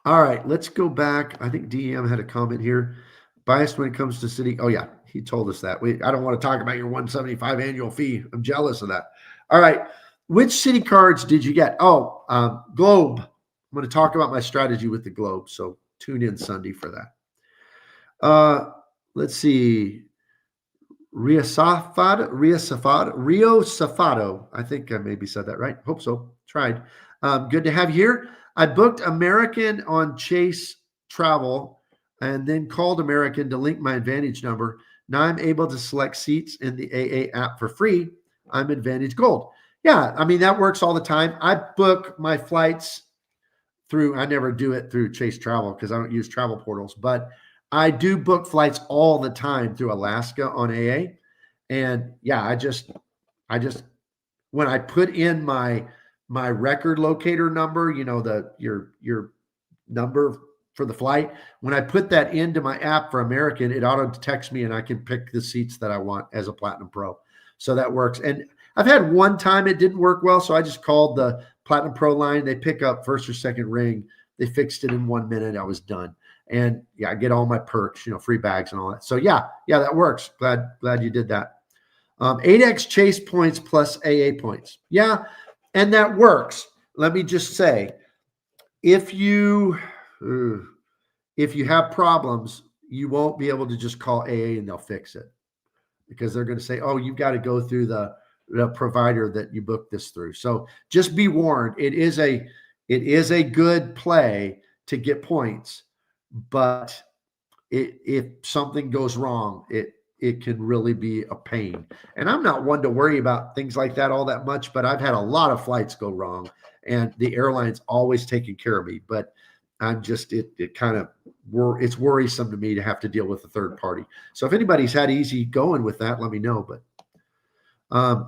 All right, let's go back. I think DEM had a comment here. Biased when it comes to Citi. Oh, yeah, he told us that. I don't want to talk about your $175 annual fee. I'm jealous of that. All right, which Citi cards did you get? Oh, Globe. I'm going to talk about my strategy with the Globe, so tune in Sunday for that. Let's see. Rio Safado. I think I maybe said that right. Hope so. Tried. Good to have you here. I booked American on Chase Travel and then called American to link my Advantage number. Now I'm able to select seats in the AA app for free. I'm Advantage Gold. Yeah, I mean, that works all the time. I book my flights I never do it through Chase Travel because I don't use travel portals, but I do book flights all the time through Alaska on AA. And yeah, I just when I put in my record locator number, your number for the flight, when I put that into my app for American, it auto detects me and I can pick the seats that I want as a Platinum Pro. So that works. And I've had one time it didn't work well, so I just called the Platinum Pro line. They pick up first or second ring. They fixed it in 1 minute. I was done. And yeah, I get all my perks, free bags and all that. So yeah, that works. Glad you did that. 8x Chase points plus AA points. Yeah, and that works. Let me just say, if you have problems, you won't be able to just call AA and they'll fix it because they're going to say, oh, you've got to go through the provider that you booked this through. So just be warned. It is a good play to get points, but if something goes wrong, it can really be a pain. And I'm not one to worry about things like that all that much, but I've had a lot of flights go wrong and the airline's always taken care of me. But I'm just, it's worrisome to me to have to deal with a third party. So if anybody's had easy going with that, let me know. But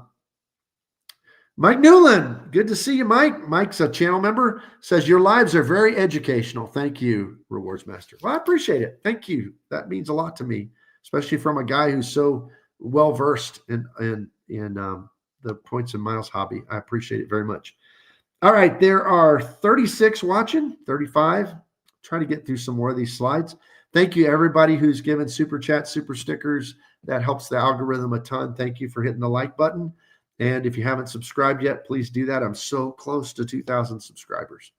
Mike Newland, good to see you, Mike. Mike's a channel member, says your lives are very educational. Thank you, Rewards Master. Well, I appreciate it. Thank you. That means a lot to me, especially from a guy who's so well-versed in the points and miles hobby. I appreciate it very much. All right, there are 36 watching, 35. Try to get through some more of these slides. Thank you, everybody who's given super chat, super stickers. That helps the algorithm a ton. Thank you for hitting the like button. And if you haven't subscribed yet, please do that. I'm so close to 2,000 subscribers.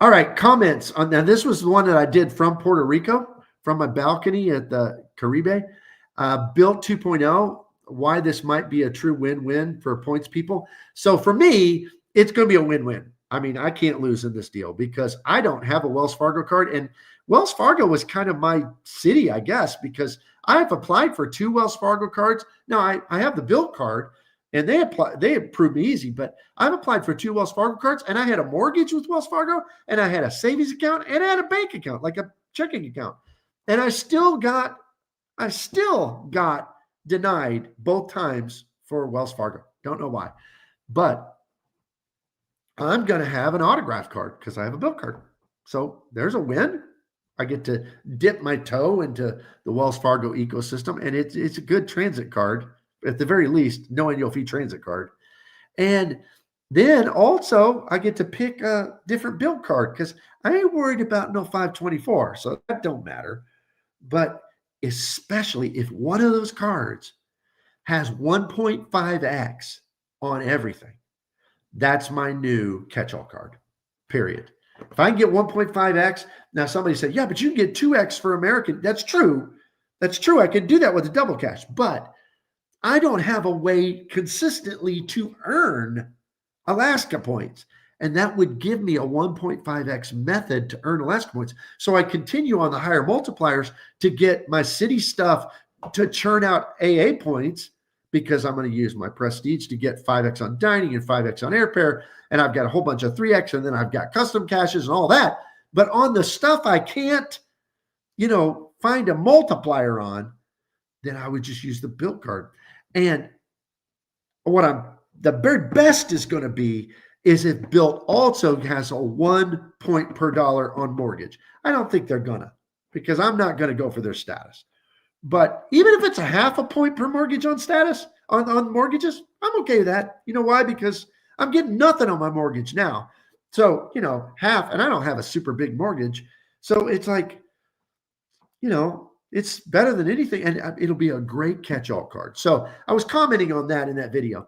All right, comments on now. This was the one that I did from Puerto Rico, from my balcony at the Caribe. Built 2.0, why this might be a true win-win for points people. So for me, it's going to be a win-win. I mean, I can't lose in this deal because I don't have a Wells Fargo card. And Wells Fargo was kind of my city, I guess, because I've applied for 2 Wells Fargo cards. Now, I have the Bilt card, and they approved me easy, but I've applied for 2 Wells Fargo cards, and I had a mortgage with Wells Fargo, and I had a savings account, and I had a bank account, like a checking account. And I still got denied both times for Wells Fargo. Don't know why. But I'm going to have an autograph card because I have a Bilt card. So there's a win. I get to dip my toe into the Wells Fargo ecosystem, and it's a good transit card. At the very least, no annual fee transit card. And then also I get to pick a different Bilt card because I ain't worried about no 524. So that don't matter. But especially if one of those cards has 1.5x on everything, that's my new catch-all card, period. If I can get 1.5x, now somebody said, yeah, but you can get 2x for American. That's true. That's true. I can do that with a double cash, but I don't have a way consistently to earn Alaska points. And that would give me a 1.5x method to earn Alaska points. So I continue on the higher multipliers to get my Citi stuff to churn out AA points, because I'm going to use my prestige to get 5x on dining and 5x on airfare. And I've got a whole bunch of 3x, and then I've got custom caches and all that. But on the stuff I can't, find a multiplier on, then I would just use the built card. And the very best is going to be is if Built also has a 1 point per dollar on mortgage. I don't think they're gonna, because I'm not going to go for their status. But even if it's a 0.5 point per mortgage on status on mortgages, I'm okay with that. You know why? Because I'm getting nothing on my mortgage now. So, half, and I don't have a super big mortgage. So it's like, it's better than anything, and it'll be a great catch-all card. So I was commenting on that in that video.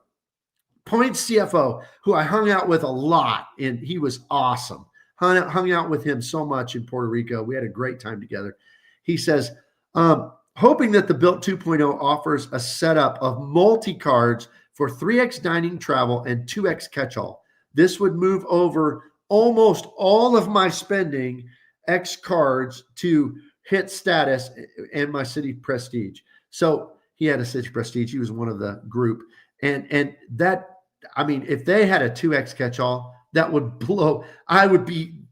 Points CFO, who I hung out with a lot, and he was awesome. Hung out with him so much in Puerto Rico. We had a great time together. He says, hoping that the Built 2.0 offers a setup of multi-cards for 3x dining travel and 2x catch-all. This would move over almost all of my spending X cards to hit status and my Citi prestige. So he had a Citi prestige. He was one of the group. And that, if they had a 2x catch-all, that would blow. Everybody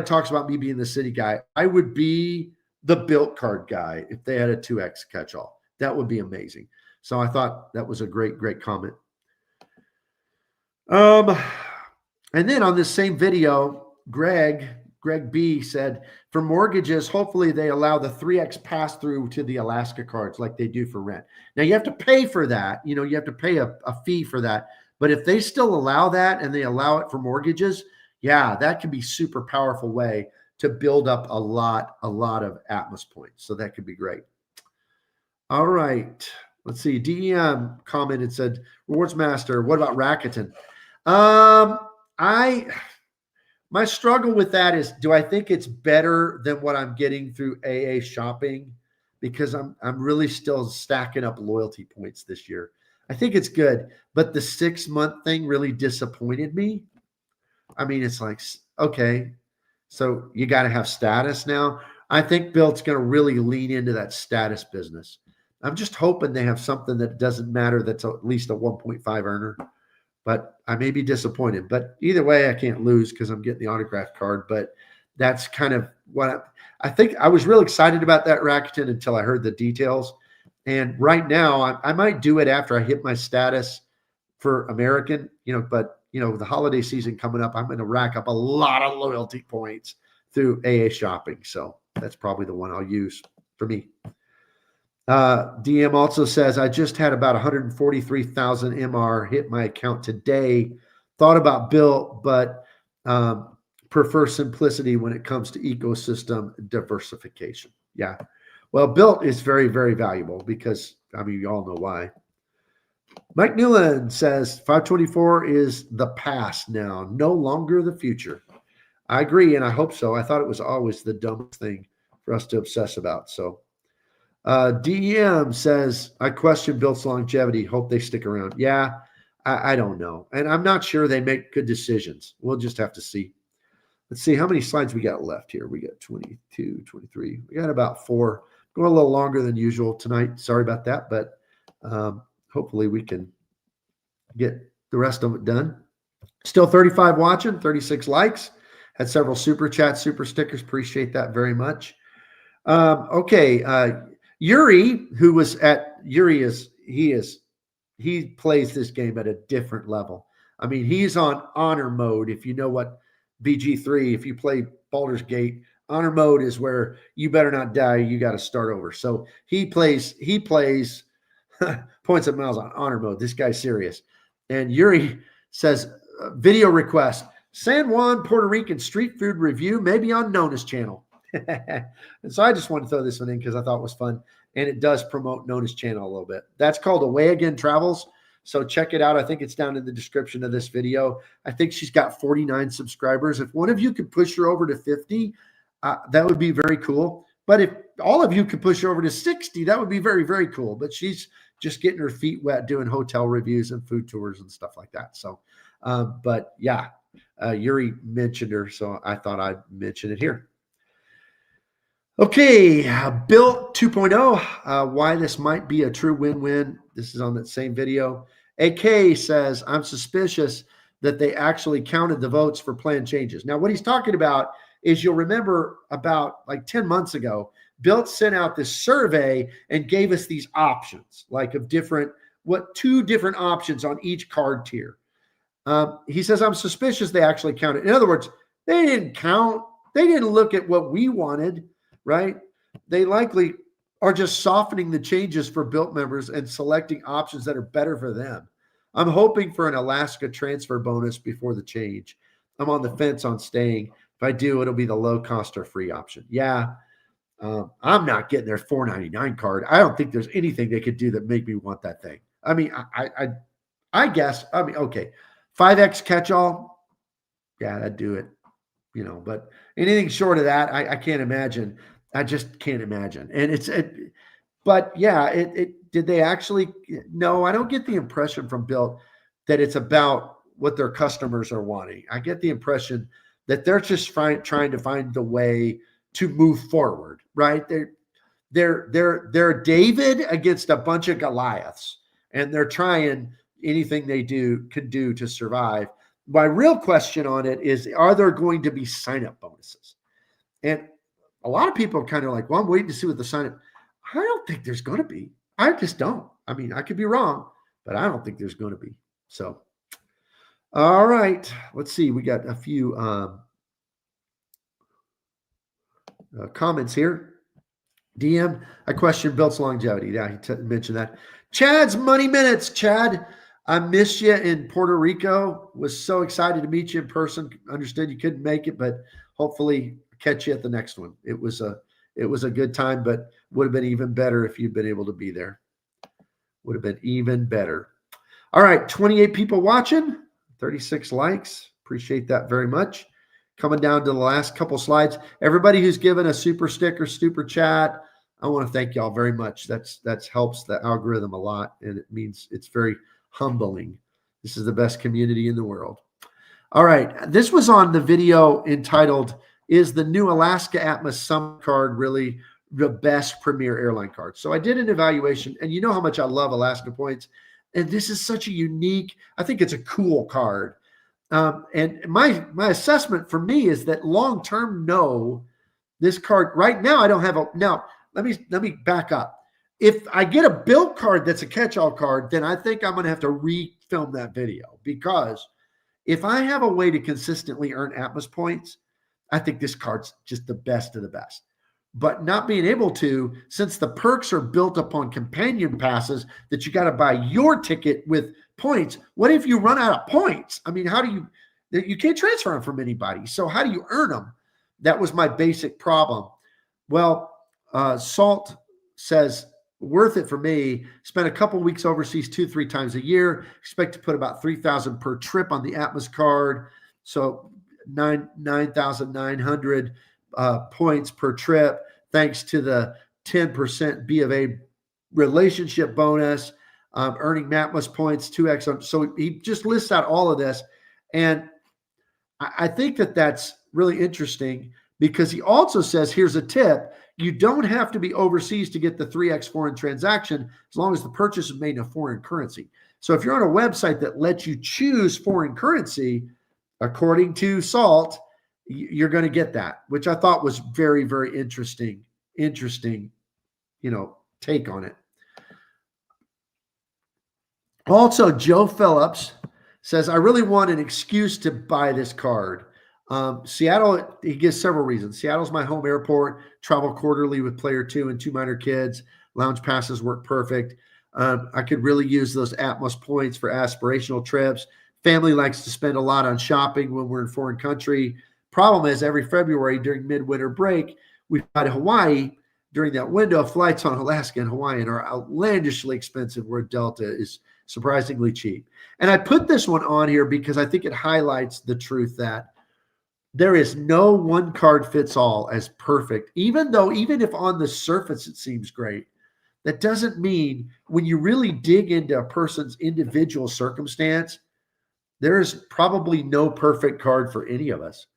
talks about me being the Citi guy. I would be the Built card guy if they had a 2x catch-all. That would be amazing. So I thought that was a great, great comment. And then on this same video, Greg B said, for mortgages, hopefully they allow the 3x pass through to the Alaska cards like they do for rent. Now you have to pay for that. You have to pay a fee for that. But if they still allow that and they allow it for mortgages, yeah, that could be super powerful way to build up a lot of Atmos points. So that could be great. All right. Let's see. DEM commented, said, Rewards Master, what about Rakuten? My struggle with that is, do I think it's better than what I'm getting through AA shopping? Because I'm really still stacking up loyalty points this year. I think it's good, but the 6-month thing really disappointed me. It's like, okay, so you got to have status now. I think Built's going to really lean into that status business. I'm just hoping they have something that doesn't matter, that's at least a 1.5 earner. But I may be disappointed. But either way, I can't lose because I'm getting the autograph card. But that's kind of what I think. I was real excited about that Rakuten until I heard the details. And right now, I might do it after I hit my status for American, but, the holiday season coming up, I'm going to rack up a lot of loyalty points through AA shopping. So that's probably the one I'll use for me. DM also says, I just had about 143,000 MR hit my account today. Thought about Built, but prefer simplicity when it comes to ecosystem diversification. Yeah. Well, Built is very, very valuable because, you all know why. Mike Newland says 524 is the past now, no longer the future. I agree, and I hope so. I thought it was always the dumbest thing for us to obsess about. So DEM says, I question Built's longevity. Hope they stick around. Yeah, I don't know. And I'm not sure they make good decisions. We'll just have to see. Let's see how many slides we got left here. We got 22, 23. We got about 4. Going a little longer than usual tonight. Sorry about that, but hopefully we can get the rest of it done. Still 35 watching, 36 likes. Had several super chats, super stickers. Appreciate that very much. Okay. Yuri, who was at he plays this game at a different level. He's on honor mode. If you know what BG3, if you play Baldur's Gate, honor mode is where you better not die. You got to start over. So he plays points and miles on honor mode. This guy's serious. And Yuri says, video request, San Juan, Puerto Rican street food review, maybe on Nona's channel. And so I just wanted to throw this one in because I thought it was fun. And it does promote Nona's channel a little bit. That's called Away Again Travels. So check it out. I think it's down in the description of this video. I think she's got 49 subscribers. If one of you could push her over to 50, that would be very cool. But if all of you could push over to 60, that would be very, very cool. But she's just getting her feet wet doing hotel reviews and food tours and stuff like that. So, but yeah, Yuri mentioned her, so I thought I'd mention it here. Okay, Built 2.0, why this might be a true win-win. This is on that same video. AK says, I'm suspicious that they actually counted the votes for plan changes. Now, what he's talking about is, you'll remember about like 10 months ago, Built sent out this survey and gave us these options, like of different, two different options on each card tier. He says, I'm suspicious they actually counted. In other words, they didn't count. They didn't look at what we wanted, right? They likely are just softening the changes for Built members and selecting options that are better for them. I'm hoping for an Alaska transfer bonus before the change. I'm on the fence on staying. If I do, it'll be the low cost or free option. Yeah, I'm not getting their $4.99 card. I don't think there's anything they could do that make me want that thing. I mean, I guess, I mean, okay, 5X catch-all, yeah, that'd do it, you know, but anything short of that, I can't imagine. I just can't imagine. And but yeah, did they actually? No, I don't get the impression from Built that it's about what their customers are wanting. I get the impression that they're just trying to find the way to move forward, right? They're David against a bunch of Goliaths, and they're trying anything they can do to survive. My real question on it is, are there going to be sign-up bonuses? And a lot of people are kind of like, well, I'm waiting to see what the sign-up. I don't think there's going to be. I just don't. I mean, I could be wrong, but I don't think there's going to be. So, all right. Let's see. We got a few comments here. DM, I question Built's longevity. Yeah, he mentioned that. Chad's Money Minutes. Chad, I missed you in Puerto Rico. Was so excited to meet you in person. Understood you couldn't make it, but hopefully catch you at the next one. It was a good time, but would have been even better if you'd been able to be there. Would have been even better. All right, 28 people watching, 36 likes. Appreciate that very much. Coming down to the last couple slides. Everybody who's given a super sticker, super chat, I want to thank y'all very much. That helps the algorithm a lot, and it means it's very humbling. This is the best community in the world. All right, this was on the video entitled, is the new Alaska Atmos Summit card really the best premier airline card? So I did an evaluation, and you know how much I love Alaska Points. And this is such a unique, I think it's a cool card. And my assessment for me is that long-term, no, this card right now, I don't have a, now let me back up. If I get a Built card that's a catch-all card, then I think I'm going to have to refilm that video, because if I have a way to consistently earn Atmos points, I think this card's just the best of the best. But not being able to, since the perks are built upon companion passes that you got to buy your ticket with points, what if you run out of points? I mean, how do you can't transfer them from anybody. So how do you earn them? That was my basic problem. Well, Salt says, worth it for me. Spent a couple weeks overseas 2-3 times a year. Expect to put about 3,000 per trip on the Atmos card. So 9,900 points per trip, thanks to the 10% B of A relationship bonus, earning Atmos points 2x. So he just lists out all of this. And I think that that's really interesting, because he also says, here's a tip. You don't have to be overseas to get the 3x foreign transaction, as long as the purchase is made in a foreign currency. So if you're on a website that lets you choose foreign currency, according to Salt, you're going to get that, which I thought was very, very interesting, take on it. Also, Joe Phillips says, I really want an excuse to buy this card. Seattle, he gives several reasons. Seattle's my home airport, travel quarterly with player 2 and 2 minor kids. Lounge passes work perfect. I could really use those Atmos points for aspirational trips. Family likes to spend a lot on shopping when we're in foreign country. Problem is, every February during midwinter break, we fly to Hawaii. During that window, flights on Alaska and Hawaiian are outlandishly expensive, where Delta is surprisingly cheap. And I put this one on here because I think it highlights the truth that There is no one card fits all as perfect, even if on the surface it seems great. That doesn't mean when you really dig into a person's individual circumstance, there is probably no perfect card for any of us.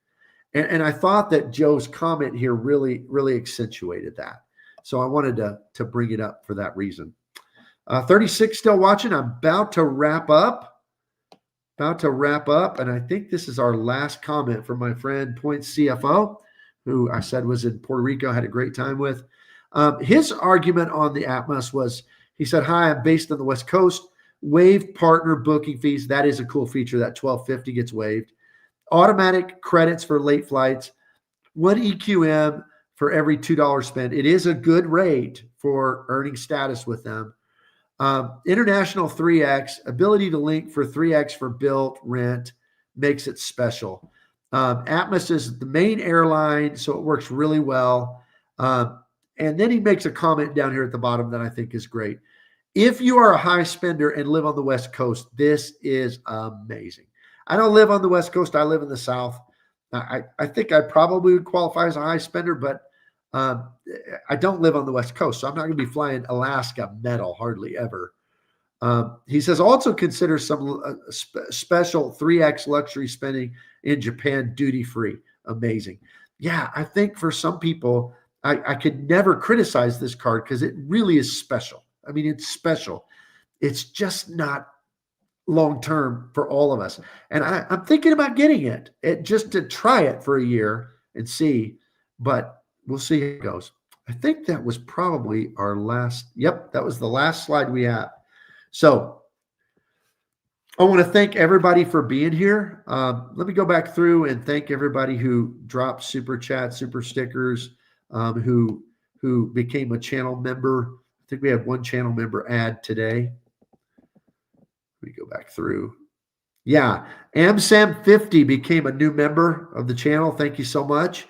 And I thought that Joe's comment here really, really accentuated that. So I wanted to bring it up for that reason. 36 still watching. I'm about to wrap up. And I think this is our last comment from my friend Points CFO, who I said was in Puerto Rico, had a great time with. His argument on the Atmos was, he said, hi, I'm based on the West Coast. Waived partner booking fees. That is a cool feature. That $12.50 gets waived. Automatic credits for late flights. 1 EQM for every $2 spent. It is a good rate for earning status with them. International 3X, ability to link for 3X for built rent makes it special. Atmos is the main airline, so it works really well. And then he makes a comment down here at the bottom that I think is great. If you are a high spender and live on the West Coast, this is amazing. I don't live on the West Coast. I live in the South. I think I probably would qualify as a high spender, but I don't live on the West Coast, so I'm not going to be flying Alaska metal hardly ever. He says also consider some special 3X luxury spending in Japan duty free. Amazing. Yeah, I think for some people, I could never criticize this card because it really is special. I mean, it's special. It's just not long-term for all of us. And I'm thinking about getting it just to try it for a year and see, but we'll see how it goes. I think that was probably our last. Yep, that was the last slide we have. So I want to thank everybody for being here. Let me go back through and thank everybody who dropped super chats, super stickers, who became a channel member. I think we had one channel member add today. Let me go back through. Yeah, AmSam50 became a new member of the channel. Thank you so much.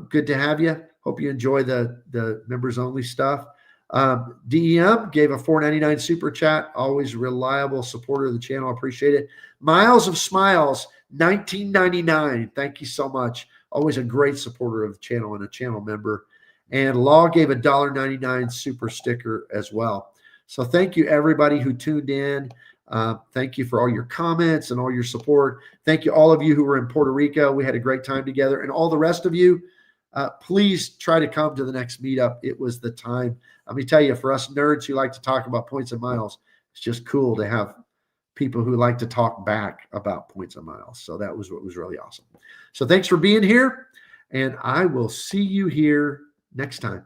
Good to have you. Hope you enjoy the members only stuff. DEM gave a $4.99 super chat. Always reliable supporter of the channel. Appreciate it. Miles of Smiles, $19.99. Thank you so much. Always a great supporter of the channel and a channel member. And Law gave a $1.99 super sticker as well. So thank you everybody who tuned in. Thank you for all your comments and all your support. Thank you all of you who were in Puerto Rico. We had a great time together. And all the rest of you, please try to come to the next meetup. It was the time. Let me tell you, for us nerds who like to talk about points and miles, it's just cool to have people who like to talk back about points and miles. So that was what was really awesome. So thanks for being here, and I will see you here next time.